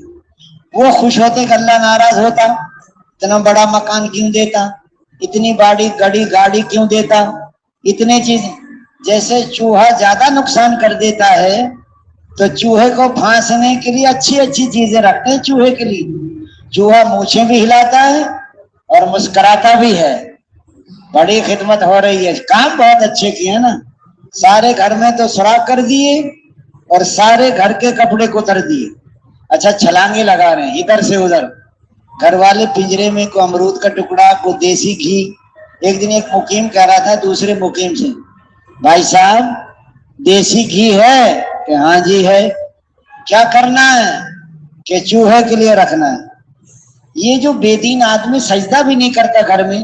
وہ خوش ہوتے کہ اللہ ناراض ہوتا، اتنا بڑا مکان کیوں دیتا، اتنی بڑی گاڑی کیوں دیتا، اتنے چیزیں۔ جیسے چوہا زیادہ نقصان کر دیتا ہے تو چوہے کو پھانسنے کے لیے اچھی اچھی چیزیں رکھتے ہیں چوہے کے لیے۔ چوہا مونچھیں بھی ہلاتا ہے اور مسکراتا بھی ہے۔ بڑی خدمت ہو رہی ہے، کام بہت اچھے کیے ہیں نا۔ سارے گھر میں تو سوراخ کر دیے اور سارے گھر کے کپڑے کتر دیے۔ اچھا چھلانگے لگا رہے ہیں ادھر سے ادھر، گھر والے پنجرے میں کوئی امرود کا ٹکڑا، کوئی دیسی گھی۔ ایک دن ایک مقیم کہہ رہا تھا دوسرے مقیم سے، بھائی صاحب دیسی گھی ہے؟ کہ ہاں جی ہے۔ کیا کرنا ہے؟ کہ چوہے کے لیے رکھنا ہے۔ یہ جو بے دین آدمی سجدہ بھی نہیں کرتا گھر میں،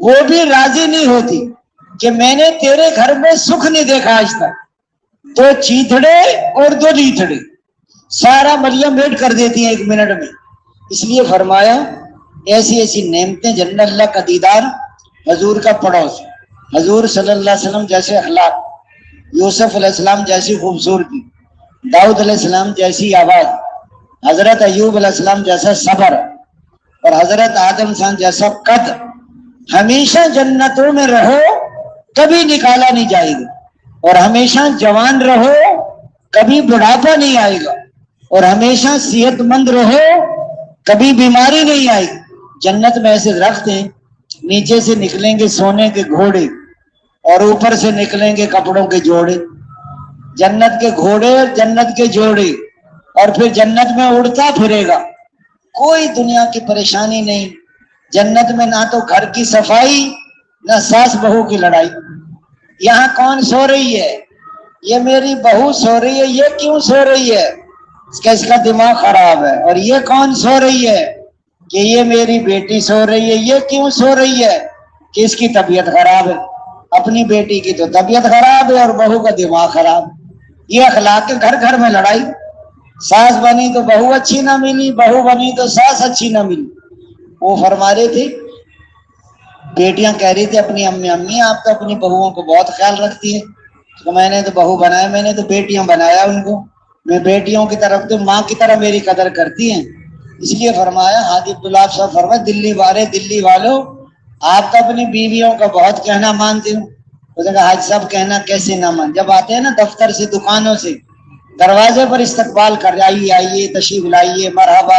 وہ بھی راضی نہیں ہوتی کہ میں نے تیرے گھر میں سکھ نہیں دیکھا آج تک. 2 چیتڑے اور 2 لیتڑے سارا مریم ویٹ کر دیتی ہیں 1 منٹ میں. اس لیے فرمایا ایسی ایسی نعمتیں جنت اللہ کا دیدار, حضور کا پڑوس, حضور صلی اللہ علیہ وسلم جیسے اخلاق, یوسف علیہ السلام جیسی خوبصورتی, داؤد علیہ السلام جیسی آواز, حضرت ایوب علیہ السلام جیسا صبر, اور حضرت آدم انسان جیسا قد. ہمیشہ جنتوں میں رہو, کبھی نکالا نہیں جائے گا, اور ہمیشہ جوان رہو, کبھی بڑھاپا نہیں آئے گا, اور ہمیشہ صحت مند رہو, کبھی بیماری نہیں آئے گی. جنت میں ایسے درخت ہیں, نیچے سے نکلیں گے سونے کے گھوڑے اور اوپر سے نکلیں گے کپڑوں کے جوڑے. جنت کے گھوڑے, جنت کے جوڑے, اور پھر جنت میں اڑتا پھرے گا. کوئی دنیا کی پریشانی نہیں. جنت میں نہ تو گھر کی صفائی, نہ ساس بہو کی لڑائی. یہاں کون سو رہی ہے؟ یہ میری بہو سو رہی ہے. یہ کیوں سو رہی ہے؟ اس کا دماغ خراب ہے. اور یہ کون سو رہی ہے؟ کہ یہ میری بیٹی سو رہی ہے. یہ کیوں سو رہی ہے؟ کہ اس کی طبیعت خراب ہے. اپنی بیٹی کی تو طبیعت خراب ہے اور بہو کا دماغ خراب. یہ اخلاق کے گھر گھر میں لڑائی. ساس بنی تو بہو اچھی نہ ملی, بہو بنی تو ساس اچھی نہ ملی. وہ فرما رہے تھے, بیٹیاں کہہ رہی تھی اپنی امی آپ تو اپنی بہوؤں کو بہت خیال رکھتی ہے. تو میں نے تو بہو بنایا, میں نے تو بیٹیاں بنایا ان کو. میں بیٹیوں کی طرف تو ماں کی طرح میری قدر کرتی ہیں. اس لیے فرمایا حاجی عبداللہ صاحب فرمایا, دلی والے, دلی والوں, آپ تو اپنی بیویوں کا بہت کہنا مانتے ہو. اس نے کہا حاج صاحب کہنا کیسے نہ مان, جب آتے ہیں نا دفتر سے, دکانوں سے, دروازے پر استقبال کر, آئیے آئیے تشریف لائیے, مرحبا,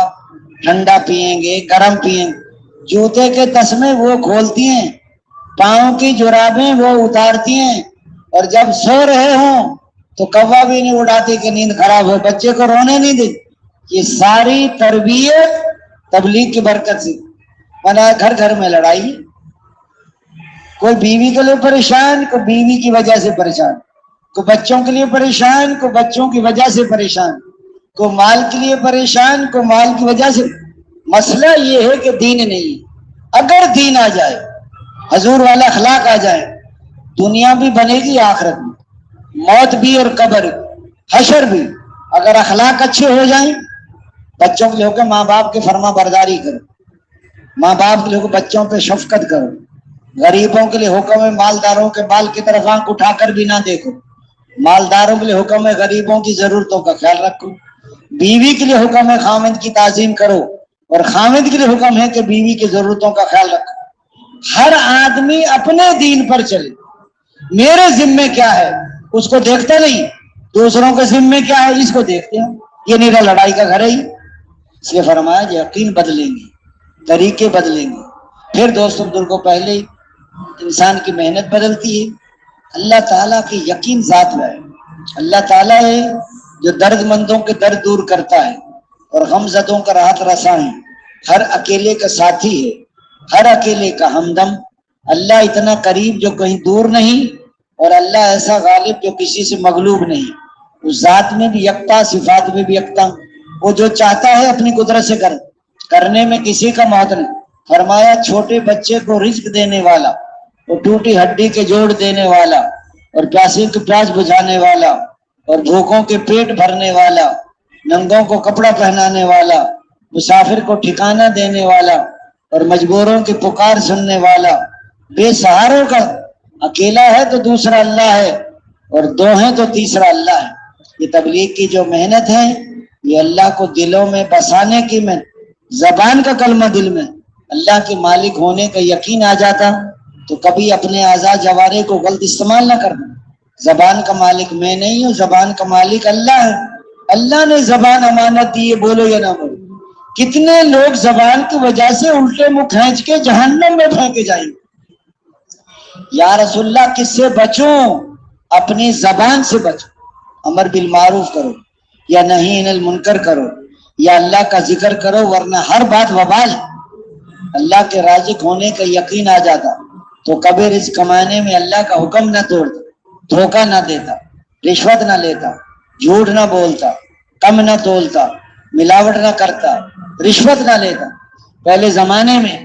ٹھنڈا پیئیں گے, گرم پیئیں گے. جوتے کے تسمے وہ کھولتی ہیں, پاؤں کی جرابیں وہ اتارتی ہیں, اور جب سو رہے ہوں تو کوا بھی نہیں اڑاتی کہ نیند خراب ہو, بچے کو رونے نہیں دیتی. یہ ساری تربیت تبلیغ کی برکت سے بنا. گھر گھر میں لڑائی, کوئی بیوی کے لیے پریشان, کوئی بیوی کی وجہ سے پریشان, کوئی بچوں کے لیے پریشان, کوئی بچوں کی وجہ سے پریشان, کوئی مال کے لیے پریشان, کوئی مال کی وجہ سے. مسئلہ یہ ہے کہ دین نہیں. اگر دین آ جائے, حضور والا اخلاق آ جائے, دنیا بھی بنے گی, آخرت بھی, موت بھی اور قبر, حشر بھی. اگر اخلاق اچھے ہو جائیں, بچوں کے لیے ماں باپ کی فرما برداری کرو, ماں باپ کے لیے بچوں پہ شفقت کرو. غریبوں کے لیے حکم ہے مالداروں کے مال کی طرف آنکھ اٹھا کر بھی نہ دیکھو. مالداروں کے لیے حکم ہے غریبوں کی ضرورتوں کا خیال رکھو. بیوی کے لیے حکم ہے خامد کی تعظیم کرو, اور خامد کے لیے حکم ہے کہ بیوی کی ضرورتوں کا خیال رکھو. ہر آدمی اپنے دین پر چلے. میرے ذمے کیا ہے اس کو دیکھتا نہیں, دوسروں کے ذمے کیا ہے اس کو دیکھتے ہیں. یہ میرا لڑائی کا گھر ہے. اس لیے فرمایا یقین بدلیں گے, طریقے بدلیں گے. پھر دوستوں بزرگوں, پہلے انسان کی محنت بدلتی ہے, اللہ تعالیٰ کی یقین ذات ہے. اللہ تعالیٰ ہے جو درد مندوں کے درد دور کرتا ہے اور غم زدوں کا راحت رساں ہے. ہر اکیلے کا ساتھی ہے, ہر اکیلے کا ہمدم. اللہ اتنا قریب جو کہیں دور نہیں, اور اللہ ایسا غالب جو کسی سے مغلوب نہیں. اس ذات میں بھی یکتا, صفات میں بھی یکتا. وہ جو چاہتا ہے اپنی قدرت سے کرنے میں کسی کا موت نہیں. فرمایا چھوٹے بچے کو رزق دینے والا, اور ٹوٹی ہڈی کے جوڑ دینے والا, اور پیاسے کی پیاس بجھانے والا, اور بھوکوں کے پیٹ بھرنے والا, ننگوں کو کپڑا پہنانے والا, مسافر کو ٹھکانہ دینے والا, اور مجبوروں کی پکار سننے والا, بے سہاروں کا اکیلا ہے تو دوسرا اللہ ہے, اور دو ہیں تو تیسرا اللہ ہے. یہ تبلیغ کی جو محنت ہے, یہ اللہ کو دلوں میں بسانے کی محنت. زبان کا کلمہ دل میں اللہ کے مالک ہونے کا یقین آ جاتا تو کبھی اپنے آزاد جوارے کو غلط استعمال نہ کرنا. زبان کا مالک میں نہیں ہوں, زبان کا مالک اللہ ہے. اللہ نے زبان امانت دی ہے, بولو یا نہ بولو. کتنے لوگ زبان کی وجہ سے الٹے منہ کھینچ کے جہنم میں پھینکے جائیں گے. یا رسول اللہ کس سے بچوں؟ اپنی زبان سے بچو. امر بالمعروف کرو یا نہی عن المنکر کرو, یا اللہ کا ذکر کرو, ورنہ ہر بات وبال. اللہ کے رازق ہونے کا یقین آ جاتا تو کبھی رزق کمانے میں اللہ کا حکم نہ توڑتا, دھوکہ نہ دیتا, رشوت نہ لیتا, جھوٹ نہ بولتا, کم نہ تولتا, ملاوٹ نہ کرتا, رشوت نہ لیتا. پہلے زمانے میں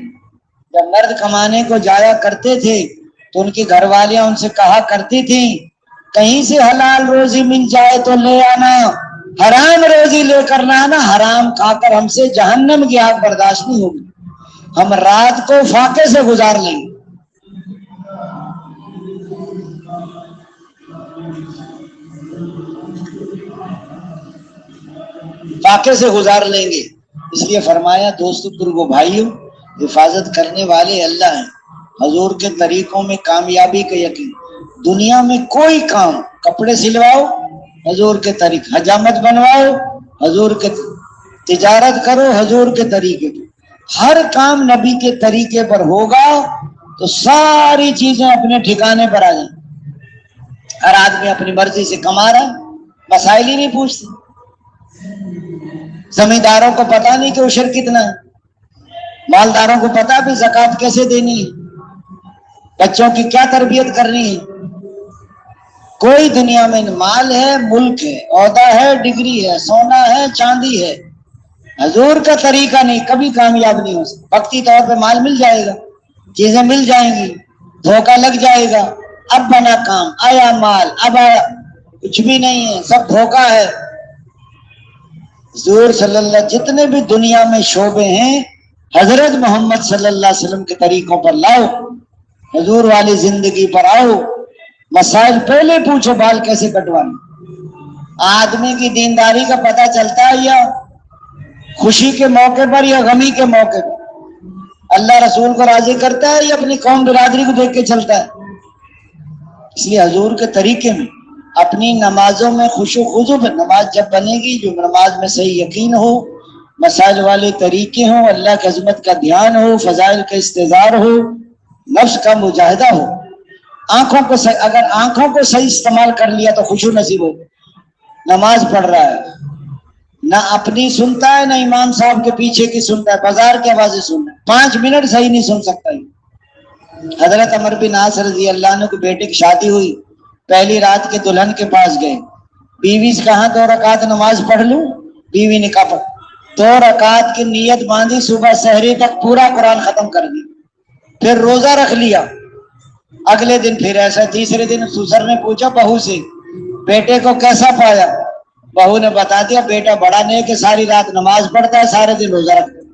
جب مرد کمانے کو جایا کرتے تھے تو ان کی گھر والیاں ان سے کہا کرتی تھیں کہیں سے حلال روزی مل جائے تو لے آنا، حرام روزی لے کر نہ آنا، حرام کھا کر ہم سے جہنم کی آگ برداشت نہیں ہوگی، ہم رات کو فاقے سے گزار لیں گے۔ فاقے سے گزار لیں گے۔ اس لیے فرمایا دوستو بزرگو بھائیوں، حفاظت کرنے والے اللہ ہیں۔ حضور کے طریقوں میں کامیابی کا یقین، دنیا میں کوئی کام، کپڑے سلواؤ حضور کے طریقے، حجامت بنواؤ حضور کے، تجارت کرو حضور کے طریقے پر، ہر کام نبی کے طریقے پر ہوگا تو ساری چیزیں اپنے ٹھکانے پر آ جائیں۔ ہر آدمی اپنی مرضی سے کما رہا، مسائل ہی نہیں پوچھتے۔ زمینداروں کو پتا نہیں کہ عشر کتنا ہے، مالداروں کو پتا بھی زکوٰۃ کیسے دینی ہے، بچوں کی کیا تربیت کرنی ہے۔ کوئی دنیا میں مال ہے، ملک ہے، عہدہ ہے، ڈگری ہے، سونا ہے، چاندی ہے، حضور کا طریقہ نہیں، کبھی کامیاب نہیں ہو سکتا۔ وقتی طور پہ مال مل جائے گا، چیزیں مل جائیں گی، دھوکہ لگ جائے گا، اب بنا کام، آیا مال، اب آیا، کچھ بھی نہیں ہے، سب دھوکہ ہے۔ حضور صلی اللہ، جتنے بھی دنیا میں شعبے ہیں حضرت محمد صلی اللہ علیہ وسلم کے طریقوں پر لاؤ، حضور والی زندگی پر آؤ، مسائل پہلے پوچھو بال کیسے کٹوانے۔ آدمی کی دینداری کا پتہ چلتا ہے یا خوشی کے موقع پر یا غمی کے موقع پر، اللہ رسول کو راضی کرتا ہے یا اپنی قوم برادری کو دیکھ کے چلتا ہے۔ اس لیے حضور کے طریقے میں اپنی نمازوں میں خوشو خضو، نماز جب بنے گی جو نماز میں صحیح یقین ہو، مسائل والے طریقے ہوں، اللہ کی عظمت کا دھیان ہو، فضائل کا استحضار ہو، نفس کا مجاہدہ ہو، آنکھوں کو اگر آنکھوں کو صحیح استعمال کر لیا تو خوشو نصیب ہو۔ نماز پڑھ رہا ہے، نہ اپنی سنتا ہے، نہ امام صاحب کے پیچھے کی سنتا ہے، بازار کی آوازیں سنتا ہے، 5 منٹ صحیح نہیں سن سکتا ہے۔ حضرت عمر بن عاص رضی اللہ عنہ کے بیٹے کی شادی ہوئی، پہلی رات کے دلہن کے پاس گئے، بیوی سے کہا 2 رکعت نماز پڑھ لوں، بیوی نے کہا 2 رکعت کی نیت باندھی، صبح سحری تک پورا قرآن ختم کر دی، پھر روزہ رکھ لیا۔ اگلے دن پھر ایسا، تیسرے دن سسر نے پوچھا بہو سے بیٹے کو کیسا پایا، بہو نے بتا دیا بیٹا بڑا نیک ہے، ساری رات نماز پڑھتا ہے، سارے دن روزہ رکھتا ہے۔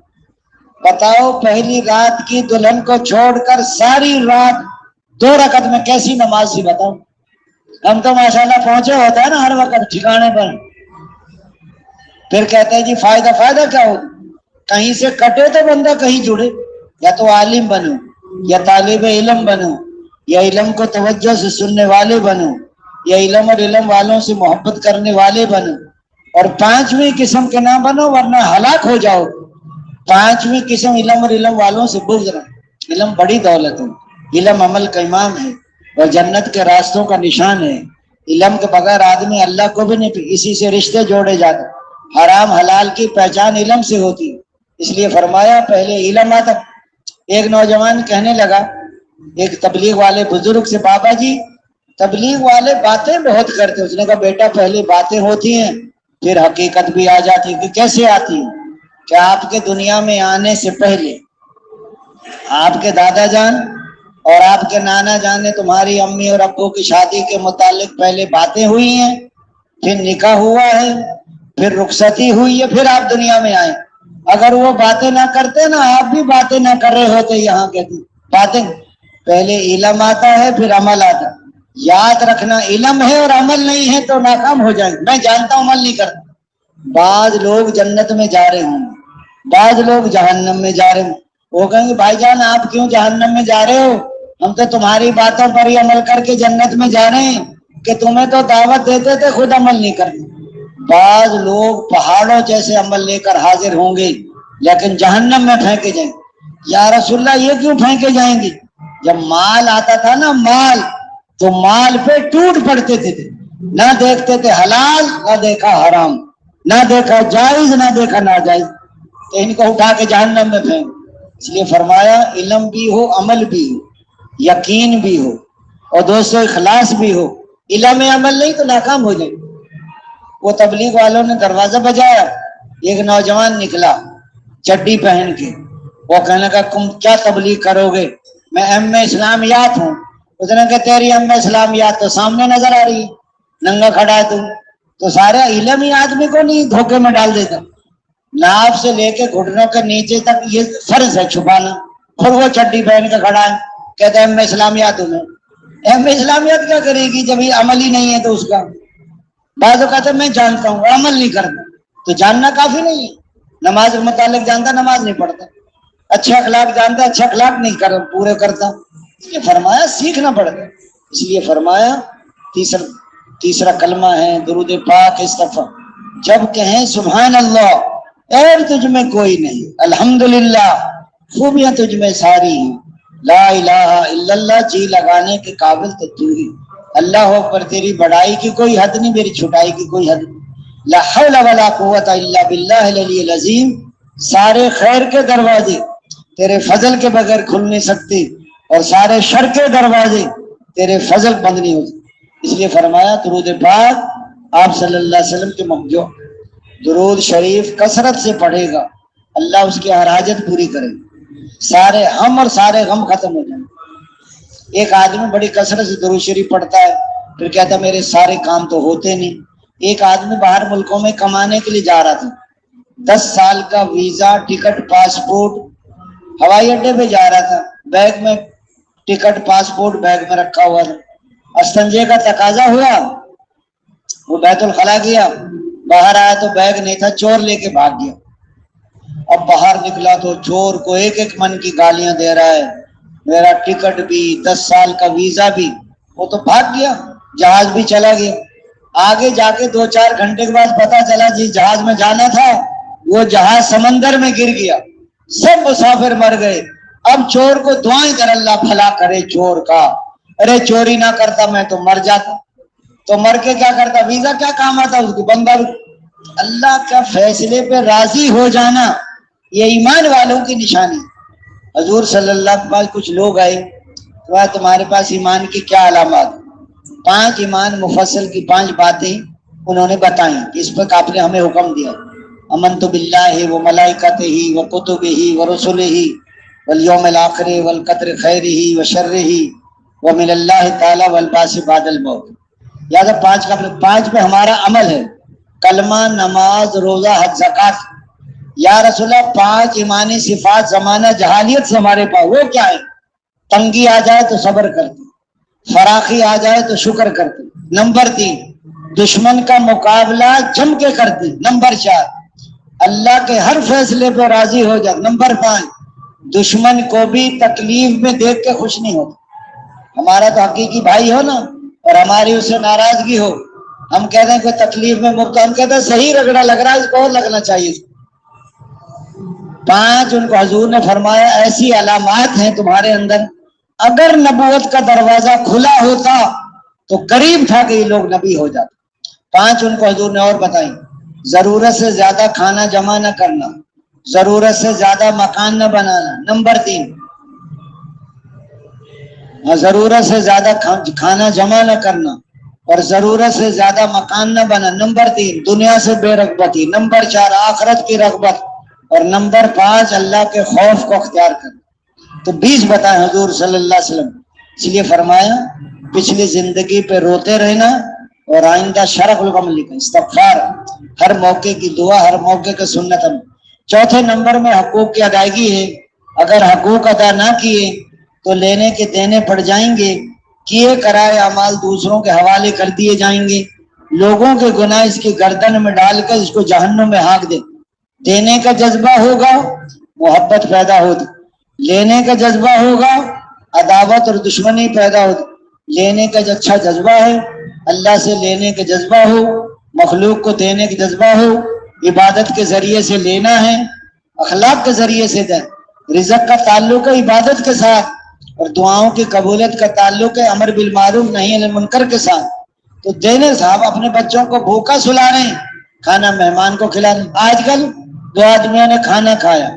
بتاؤ پہلی رات کی دلہن کو چھوڑ کر ساری رات 2 رکعت میں کیسی نماز تھی بتاؤ۔ ہم تو ماشاءاللہ پہنچے ہوتا ہے نا ہر وقت ٹھکانے پر، پھر کہتے ہیں جی فائدہ کیا ہو، کہیں سے کٹے تو بندہ کہیں جڑے، یا تو عالم بنو، یا طالب علم بنو، یا علم کو توجہ سے سننے والے بنو، یا علم اور علم والوں سے محبت کرنے والے بنو، اور 5ویں قسم کے نہ بنو ورنہ ہلاک ہو جاؤ۔ 5ویں قسم علم اور علم والوں سے بغض رہے۔ علم بڑی دولت ہے، علم عمل کا امام ہے اور جنت کے راستوں کا نشان ہے۔ علم کے بغیر آدمی اللہ کو بھی نہیں، اسی سے رشتے جوڑے جاتے، حرام حلال کی پہچان علم سے ہوتی ہے۔ اس لیے فرمایا پہلے علم آتا۔ ایک نوجوان کہنے لگا ایک تبلیغ والے بزرگ سے، بابا جی تبلیغ والے باتیں بہت کرتے۔ اس نے کہا بیٹا پہلے باتیں ہوتی ہیں پھر حقیقت بھی آ جاتی ہے۔ کہ کیسے آتی ہے؟ کہ آپ کے دنیا میں آنے سے پہلے آپ کے دادا جان اور آپ کے نانا جان نے تمہاری امی اور ابو کی شادی کے متعلق پہلے باتیں ہوئی ہیں، پھر نکاح ہوا ہے، پھر رخصتی ہوئی ہے، پھر آپ دنیا میں آئے۔ اگر وہ باتیں نہ کرتے نا، آپ بھی باتیں نہ کر رہے ہوتے یہاں کے باتیں۔ پہلے علم آتا ہے پھر عمل آتا ہے۔ یاد رکھنا علم ہے اور عمل نہیں ہے تو ناکام ہو جائیں گے۔ میں جانتا ہوں عمل نہیں کرتا۔ بعض لوگ جنت میں جا رہے ہوں، بعض لوگ جہنم میں جا رہے ہوں۔ وہ کہیں گے بھائی جان آپ کیوں جہنم میں جا رہے ہو؟ ہم تو تمہاری باتوں پر ہی عمل کر کے جنت میں جا رہے ہیں کہ تمہیں تو دعوت دیتے تھے، خود عمل نہیں کرتے۔ بعض لوگ پہاڑوں جیسے عمل لے کر حاضر ہوں گے لیکن جہنم میں پھینکے جائیں گے۔ یا رسول اللہ یہ کیوں پھینکے جائیں گے؟ جب مال آتا تھا نا، مال تو مال پہ ٹوٹ پڑتے تھے، نہ دیکھتے تھے حلال، نہ دیکھا حرام، نہ دیکھا جائز، نہ دیکھا ناجائز، تو ان کو اٹھا کے جہنم میں پھینک۔ اس لیے فرمایا علم بھی ہو، عمل بھی ہو، یقین بھی ہو، اور دوستو اخلاص بھی ہو۔ علم عمل نہیں تو ناکام ہو جائے۔ وہ تبلیغ والوں نے دروازہ بجایا، ایک نوجوان نکلا چڈی پہن کے، وہ کہنے کا تم کیا تبلیغ کرو گے؟ میں ایم اسلامیات ہوں۔ اس نے کہا تیری ایم اسلامیات تو سامنے نظر آ رہی ہے، ننگا کھڑا ہے تو سارا علم ہی آدمی کو نہیں دھوکے میں ڈال دیتا۔ ناف سے لے کے گھٹنوں کے نیچے تک یہ فرض ہے چھپانا، اور وہ چڈی پہن کے کھڑا ہے کہتے ہیں ایم اسلامیات ہوں۔ ایم اسلامیات کیا کرے گی جب یہ عمل ہی نہیں ہے تو اس کا؟ بعض اوقات میں جانتا ہوں عمل نہیں کرتا، تو جاننا کافی نہیں ہے۔ نماز کے متعلق جانتا نماز نہیں پڑھتا، اچھے اخلاق جانتا اچھے اخلاق نہیں پورے کرتا۔ اس لیے فرمایا سیکھنا پڑتا، اس لیے فرمایا تیسرا کلمہ ہے درود پاک استغفار، جب کہیں سبحان اللہ اور تجھ میں کوئی نہیں، الحمدللہ خوبیاں تجھ میں ساری ہیں، لا الہ الا اللہ جی لگانے کے قابل تو تو ہی، اللہ اکبر تیری بڑائی کی کوئی حد نہیں، میری چھٹائی کی کوئی حد نہیں، لا حول ولا قوت الا باللہ العلی العظیم، سارے خیر کے دروازے تیرے فضل کے بغیر کھل نہیں سکتے، اور سارے شر کے دروازے تیرے فضل بند نہیں ہوتے۔ اس لیے فرمایا درود پاک آپ صلی اللہ علیہ وسلم کے جو درود شریف کثرت سے پڑھے گا اللہ اس کی ہر حاجت پوری کرے گا، سارے ہم اور سارے غم ختم ہو جائیں۔ ایک آدمی بڑی کثرت سے درود شریف پڑھتا ہے، پھر کہتا میرے سارے کام تو ہوتے نہیں۔ ایک آدمی باہر ملکوں میں کمانے کے لیے جا رہا تھا، 10 سال کا ویزا، ٹکٹ، پاسپورٹ، ہوائی اڈے پہ جا رہا تھا، بیگ میں ٹکٹ پاسپورٹ بیگ میں رکھا ہوا تھا، استنجے کا تقاضا ہوا، وہ بیت الخلا گیا، باہر آیا تو بیگ نہیں تھا، چور لے کے بھاگ گیا۔ اب باہر نکلا تو چور کو ایک ایک من کی گالیاں دے رہا ہے، میرا ٹکٹ بھی 10 سال کا ویزا بھی، وہ تو بھاگ گیا، جہاز بھی چلا گیا۔ آگے جا کے 2-4 گھنٹے کے بعد پتا چلا جس جہاز میں جانا تھا وہ جہاز سمندر میں گر گیا، سب مسافر مر گئے۔ اب چور کو دعائیں کر اللہ بھلا کرے چور کا، ارے چوری نہ کرتا میں تو مر جاتا، تو مر کے کیا کرتا، ویزا کیا کام آتا اس کو، بندہ۔ اللہ کا فیصلے پہ راضی ہو جانا یہ ایمان والوں کی نشانی۔ حضور صلی اللہ علیہ وسلم کچھ لوگ آئے، تمہارے پاس ایمان کی کیا علامات؟ 5 ایمان مفصل کی 5 باتیں انہوں نے بتائیں، اس پر آپ نے ہمیں حکم دیا، امنت باللہ و ملائکتہ و کتبہ و رسلہ والیوم الآخر والقدر خیرہ و شرہ ومن اللہ تعالی والبعث بعد الموت۔ یاد ہے 5 کا 5 پہ ہمارا عمل ہے، کلمہ، نماز، روزہ، حج، زکوٰۃ۔ یا رسول اللہ 5 ایمانی صفات زمانہ جہالیت سے ہمارے پاس، وہ کیا ہے؟ تنگی آ جائے تو صبر کرتے، فراخی آ جائے تو شکر کرتے۔ نمبر 3 دشمن کا مقابلہ جم کے کرتے۔ نمبر 4 اللہ کے ہر فیصلے پہ راضی ہو جائے۔ نمبر 5 دشمن کو بھی تکلیف میں دیکھ کے خوش نہیں ہوتا۔ ہمارا تو حقیقی بھائی ہو نا اور ہماری اس سے ناراضگی ہو، ہم کہتے ہیں کوئی تکلیف میں مبتلا، ہم کہتے ہیں صحیح رگڑا لگ رہا ہے، اس کو اور لگنا چاہیے۔ 5 ان کو حضور نے فرمایا ایسی علامات ہیں تمہارے اندر، اگر نبوت کا دروازہ کھلا ہوتا تو قریب تھا کہ یہ لوگ نبی ہو جاتے۔ 5 ان کو حضور نے اور بتائیں، ضرورت سے زیادہ کھانا جمع نہ کرنا، ضرورت سے زیادہ مکان نہ بنانا۔ نمبر 3 ضرورت سے زیادہ کھانا جمع نہ کرنا اور ضرورت سے زیادہ مکان نہ بنا۔ نمبر 3 دنیا سے بے رغبتی۔ نمبر 4 آخرت کی رغبت، اور نمبر 5 اللہ کے خوف کو اختیار کرنا۔ تو 20 بتائیں حضور صلی اللہ علیہ وسلم۔ اس لیے فرمایا پچھلی زندگی پہ روتے رہنا اور آئندہ شرف الغم لکھا، استغفار، ہر موقع کی دعا، ہر موقع کے سنت۔ 4تھے نمبر میں حقوق کی ادائیگی ہے، اگر حقوق ادا نہ کیے تو لینے کے دینے پڑ جائیں گے، کیے کرائے اعمال دوسروں کے حوالے کر دیے جائیں گے، لوگوں کے گناہ اس کی گردن میں ڈال کر اس کو جہنم میں ہانک دے۔ دینے کا جذبہ ہوگا محبت پیدا ہوگی، لینے کا جذبہ ہوگا عداوت اور دشمنی پیدا ہوگی۔ لینے کا جو اچھا جذبہ ہے، اللہ سے لینے کا جذبہ ہو، مخلوق کو دینے کا جذبہ ہو، عبادت کے ذریعے سے لینا ہے، اخلاق کے ذریعے سے دیں۔ رزق کا تعلق ہے عبادت کے ساتھ، اور دعاؤں کی قبولیت کا تعلق ہے امر بالمعروف نہی عن المنکر کے ساتھ۔ تو دینے صاحب اپنے بچوں کو بھوکا سلا رہے ہیں، کھانا مہمان کو کھلا رہے ہیں۔ آج کل 2 آدمیوں نے کھانا کھایا،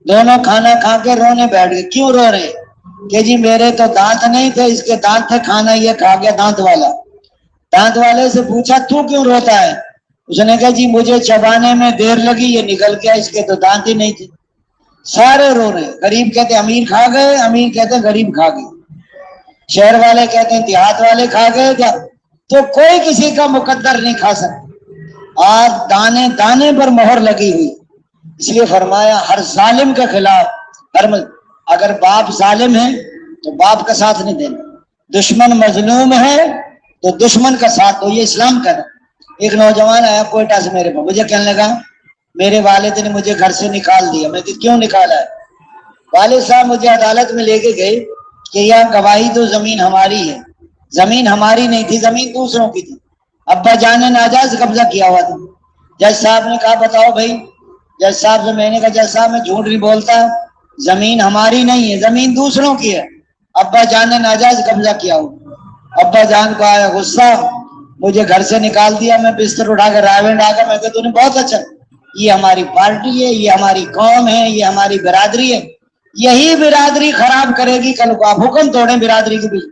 دونوں کھانا کھا کے رونے بیٹھ گئے۔ کیوں رو رہے کہ جی میرے تو دانت نہیں تھے، اس کے دانت تھے، کھانا یہ کھا گیا دانت والا۔ دانت والے سے پوچھا تو کیوں روتا ہے؟ اس نے کہا جی مجھے چبانے میں دیر لگی، یہ نکل گیا، اس کے تو دانت ہی نہیں تھے۔ سارے رو رہے ہیں. غریب کہتے امیر کھا گئے, امیر کہتے غریب کھا گئے, شہر والے کہتے ہیں دیہات والے کھا گئے. تو کوئی کسی کا مقدر نہیں کھا سکتا. آج دانے دانے پر مہر لگی ہوئی. اس لیے فرمایا ہر ظالم کے خلاف اگر باپ ظالم ہے تو باپ کا ساتھ نہیں دینا, دشمن مظلوم ہے تو دشمن کا ساتھ دو. یہ اسلام کا ہے. ایک نوجوان آیا کوئٹہ سے میرے پاس, مجھے کہنے لگا میرے والد نے مجھے گھر سے نکال دیا. میں کہ کیوں نکالا ہے؟ والد صاحب مجھے عدالت میں لے کے گئے کہ یہاں گواہی تو زمین ہماری ہے. زمین ہماری نہیں تھی, زمین دوسروں کی تھی. ابا جان نے ناجائز قبضہ کیا ہوا تھا. جج صاحب نے کہا بتاؤ بھائی. جج صاحب سے میں نے کہا جج صاحب میں جھوٹ نہیں بولتا, زمین ہماری نہیں ہے, زمین دوسروں کی ہے. ابا جان نے ناجائز قبضہ کیا ہوا. ابا جان کو آیا غصہ, مجھے گھر سے نکال دیا. میں بستر اٹھا کر رائے آ گیا. میں کہ تو نے بہت اچھا, یہ ہماری پارٹی ہے, یہ ہماری قوم ہے, یہ ہماری برادری ہے. یہی برادری خراب کرے گی کل کو. آپ حکم توڑیں برادری کے پیچھے,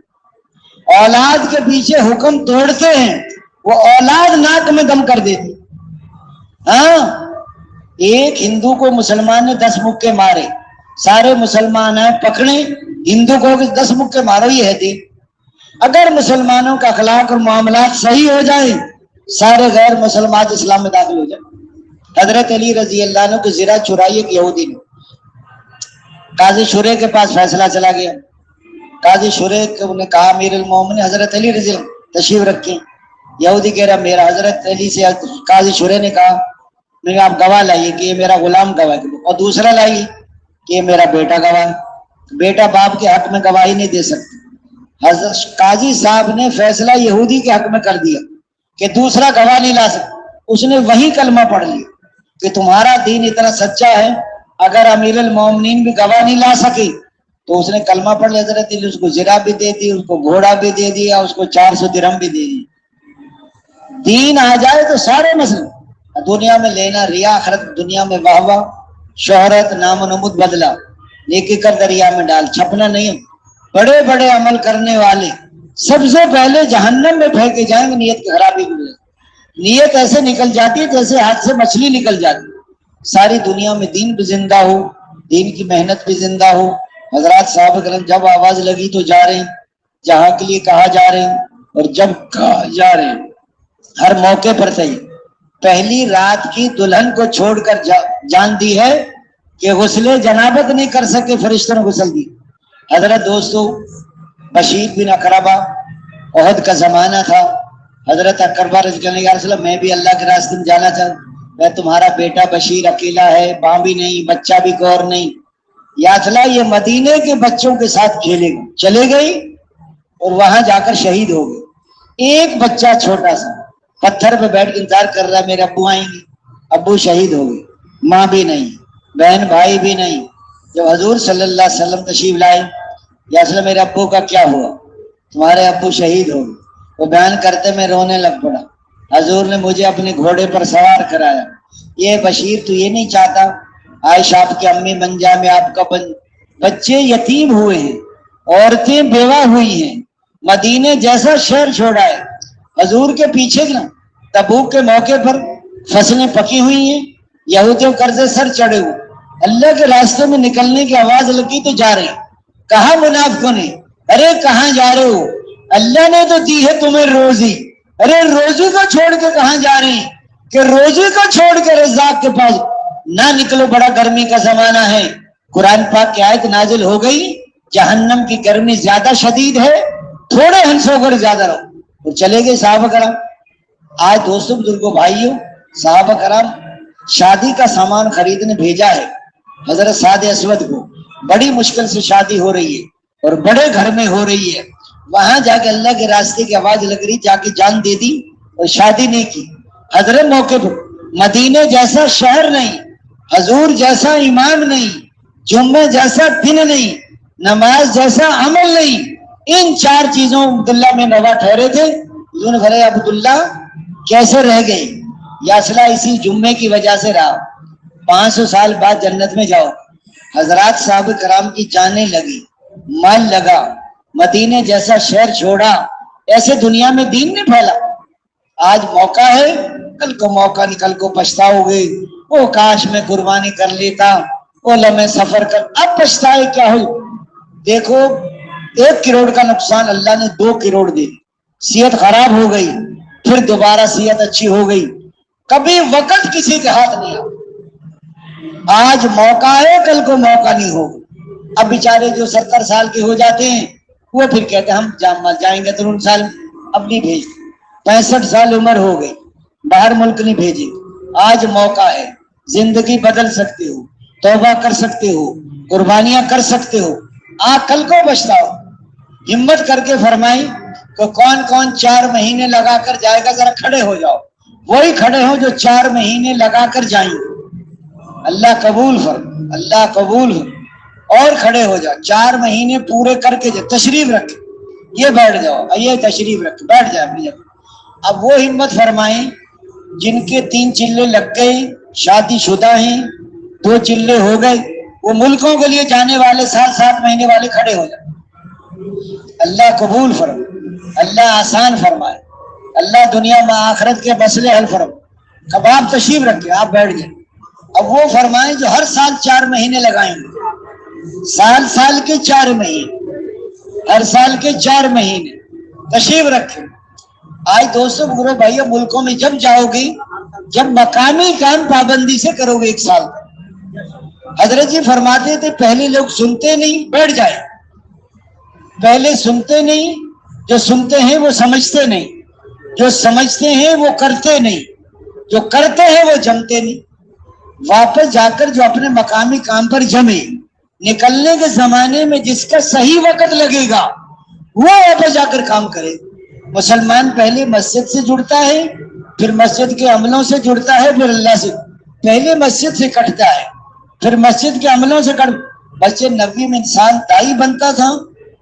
اولاد کے پیچھے حکم توڑتے ہیں, وہ اولاد ناک میں دم کر دیتی. ہاں, ایک ہندو کو مسلمان نے 10 مکے مارے, سارے مسلمان ہیں پکڑے, ہندو کو 10 مکے مارو, یہ ہے دین. اگر مسلمانوں کا اخلاق اور معاملات صحیح ہو جائیں, سارے غیر مسلمان اسلام میں داخل ہو جائیں. حضرت علی رضی اللہ عنہ کو زرہ چرائی ایک یہودی نے, قاضی شورے کے پاس فیصلہ چلا گیا. قاضی شورے نے کہا امیر المومنین حضرت علی رضی اللہ تشریف رکھیں. یہودی کہہ رہا میرا. حضرت علی سے قاضی شورے نے کہا نہیں آپ گواہ لائیے کہ یہ میرا غلام گواہ, اور دوسرا لائیے کہ یہ میرا بیٹا گواہ. بیٹا باپ کے حق میں گواہی نہیں دے سکتا. حضرت قاضی صاحب نے فیصلہ یہودی کے حق میں کر دیا کہ دوسرا گواہ نہیں لا سکتا. اس نے وہی کلمہ پڑھ لیا کہ تمہارا دین اتنا سچا ہے, اگر امیر المومنین بھی گواہ نہیں لا سکی تو اس نے کلمہ پڑھ لیا. حضرت علی اس کو زرہ بھی دے دی, اس کو گھوڑا بھی دے دیا, اس کو 400 درہم بھی دے دی. دین آ جائے تو سارے مسئلے دنیا میں لینا ریا, آخرت دنیا میں واہ واہ, شہرت, نام و نمود بدلا, نیکی کر دریا میں ڈال, چھپنا نہیں. بڑے بڑے عمل کرنے والے سب سے پہلے جہنم میں پھینکے جائیں گے نیت کی خرابی کی وجہ. نیت ایسے نکل جاتی ہے جیسے ہاتھ سے مچھلی نکل جاتی. ساری دنیا میں دین بھی زندہ ہو, دین کی محنت بھی زندہ ہو. حضرات صاحب کرام جب آواز لگی تو جا رہے ہیں, جہاں کے لیے کہا جا رہے ہیں, اور جب کہا جا رہے ہیں ہر موقع پر صحیح. پہلی رات کی دلہن کو چھوڑ کر جان دی ہے کہ غسل جنابت نہیں کر سکے, فرشتوں نے غسل دی. حضرت دوستو بشیر بن اقربہ, احد کا زمانہ تھا. حضرت اقربہ رضی اللہ عنہ میں بھی اللہ کے راستے میں جانا چاہتا, میں تمہارا بیٹا بشیر اکیلا ہے, ماں بھی نہیں, بچہ بھی کور نہیں. یاسلا یہ مدینے کے بچوں کے ساتھ کھیلے گا. چلے گئی اور وہاں جا کر شہید ہو گئی. ایک بچہ چھوٹا سا پتھر پہ بیٹھ کے انتظار کر رہا ہے میرے ابو آئیں گے. ابو شہید ہو گئے, ماں بھی نہیں, بہن بھائی بھی نہیں. جب حضور صلی اللہ علیہ وسلم تشریف لائے, یاسلا میرے ابو کا کیا ہوا؟ تمہارے ابو شہید ہو گئے. وہ بیان کرتے میں رونے لگ پڑا. حضور نے مجھے اپنے گھوڑے پر سوار کرایا. یہ بشیر تو یہ نہیں چاہتا عائشہ آپ کی امی بن جائے, میں آپ کا بچے یتیم ہوئے ہیں, عورتیں بیوہ ہوئی ہیں, مدینے جیسا شہر چھوڑا ہے. حضور کے پیچھے نا تبوک کے موقع پر فصلیں پکی ہوئی ہیں, یہودیوں قرضے سر چڑھے ہوئے. اللہ کے راستے میں نکلنے کی آواز لگی تو جا رہے. کہاں منافقوں نے, ارے کہاں جا رہے ہو؟ اللہ نے تو دی ہے تمہیں روزی, ارے روزی کو چھوڑ کے کہاں جا رہے ہیں کہ روزی کو چھوڑ کے رزاق کے پاس نہ نکلو, بڑا گرمی کا زمانہ ہے. قرآن پاک کی آیت نازل ہو گئی, جہنم کی گرمی زیادہ شدید ہے, تھوڑے ہنسو کر زیادہ رہو. اور چلے گئے صحابہ کرام. آج دوستوں بزرگوں بھائیوں, صحابہ کرام شادی کا سامان خریدنے بھیجا ہے حضرت سعد اسود کو. بڑی مشکل سے شادی ہو رہی ہے اور بڑے گھر میں ہو رہی ہے. وہاں جا کے اللہ کے راستے کی آواز لگ رہی, جا کے جان دے دی اور شادی نہیں کی. حضرت موقع پر مدینے جیسا شہر نہیں, حضور جیسا ایمان نہیں, جمعے جیسا دن نہیں, نماز جیسا عمل نہیں. ان 4 چیزوں عبداللہ میں نوا ٹھہرے تھے. حضور نے فرمایا عبداللہ کیسے رہ گئے؟ یاسلا اسی جمعے کی وجہ سے رہا, 500 سال بعد جنت میں جاؤ. حضرات صاحب کرام کی جانیں لگی, مال لگا, مدینے جیسا شہر چھوڑا. ایسے دنیا میں دین نہیں پھیلا. آج موقع ہے, کل کو موقع نہیں, کل کو پچھتاؤ گے. وہ کاش میں قربانی کر لیتا, وہ لمحے سفر کر اب پچھتائے کیا ہو. دیکھو 1 کروڑ کا نقصان اللہ نے 2 کروڑ دے. صحت خراب ہو گئی پھر دوبارہ صحت اچھی ہو گئی. کبھی وقت کسی کے ہاتھ نہیں آتا. آج موقع ہے کل کو موقع نہیں ہوگا. اب بیچارے جو 70 سال کے ہو جاتے ہیں وہ پھر کہتے ہیں ہم جائیں گے تو 3 سال اب نہیں بھیجتے. 65 سال عمر ہو گئی باہر ملک نہیں بھیجیں. آج موقع ہے زندگی بدل سکتے ہو, توبہ کر سکتے ہو, قربانیاں کر سکتے ہو. کل کو بچتاؤ. ہمت کر کے فرمائی کہ کون کون 4 مہینے لگا کر جائے گا ذرا کھڑے ہو جاؤ. وہی کھڑے ہو جو 4 مہینے لگا کر جائیں. اللہ قبول فرم, اللہ قبول فرم. اور کھڑے ہو جاؤ 4 مہینے پورے کر کے جاؤ. تشریف رکھے یہ بیٹھ جاؤ, یہ تشریف رکھے بیٹھ جائے اپنی جگہ. اب وہ ہمت فرمائیں جن کے 3 چلے لگ گئے, شادی شدہ ہیں, 2 چلے ہو گئے, وہ ملکوں کے لیے جانے والے 7 مہینے والے کھڑے ہو جائیں. اللہ قبول فرم, اللہ آسان فرمائے, اللہ دنیا میں آخرت کے مسئلے حل فرم. کب آپ تشریف رکھے آپ بیٹھ جائیں. اب وہ فرمائیں جو ہر سال 4 مہینے لگائیں گے. سال کے 4 مہینے, ہر سال کے 4 مہینے تشریف رکھیں. آج دوستوں بزرگوں بھائیوں ملکوں میں جب جاؤ گی جب مقامی کام پابندی سے کرو گے 1 سال. حضرت جی فرماتے تھے پہلے لوگ سنتے نہیں بیٹھ جائے. پہلے سنتے نہیں, جو سنتے ہیں وہ سمجھتے نہیں, جو سمجھتے ہیں وہ کرتے نہیں, جو کرتے ہیں وہ جمتے نہیں. واپس جا کر جو اپنے مقامی کام پر جمے, نکلنے کے زمانے میں جس کا صحیح وقت لگے گا وہ واپس جا کر کام کرے. مسلمان پہلے مسجد سے جڑتا ہے, پھر مسجد کے عملوں سے جڑتا ہے, پھر اللہ سے. پہلے مسجد سے کٹتا ہے, پھر مسجد کے عملوں سے کٹ. مسجد نبوی میں انسان دائی بنتا تھا,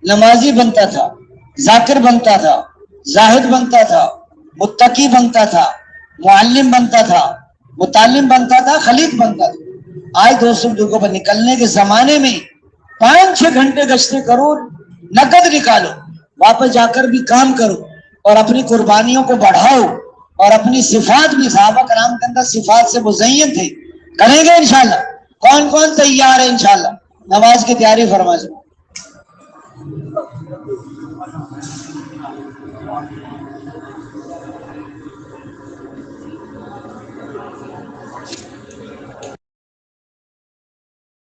نمازی بنتا تھا, ذاکر بنتا تھا, زاہد بنتا تھا, متقی بنتا تھا, معلم بنتا تھا, متعلم بنتا تھا, خلیق بنتا تھا. آج دوستوں لوگوں پر نکلنے کے زمانے میں 5-6 گھنٹے گشتیں کرو, نقد نکالو, واپس جا کر بھی کام کرو اور اپنی قربانیوں کو بڑھاؤ. اور اپنی صفات بھی, صحابہ کرام کے اندر صفات سے مزین تھے. کریں گے انشاءاللہ. کون کون تیار ہے انشاءاللہ نماز کی تیاری فرما سکتے.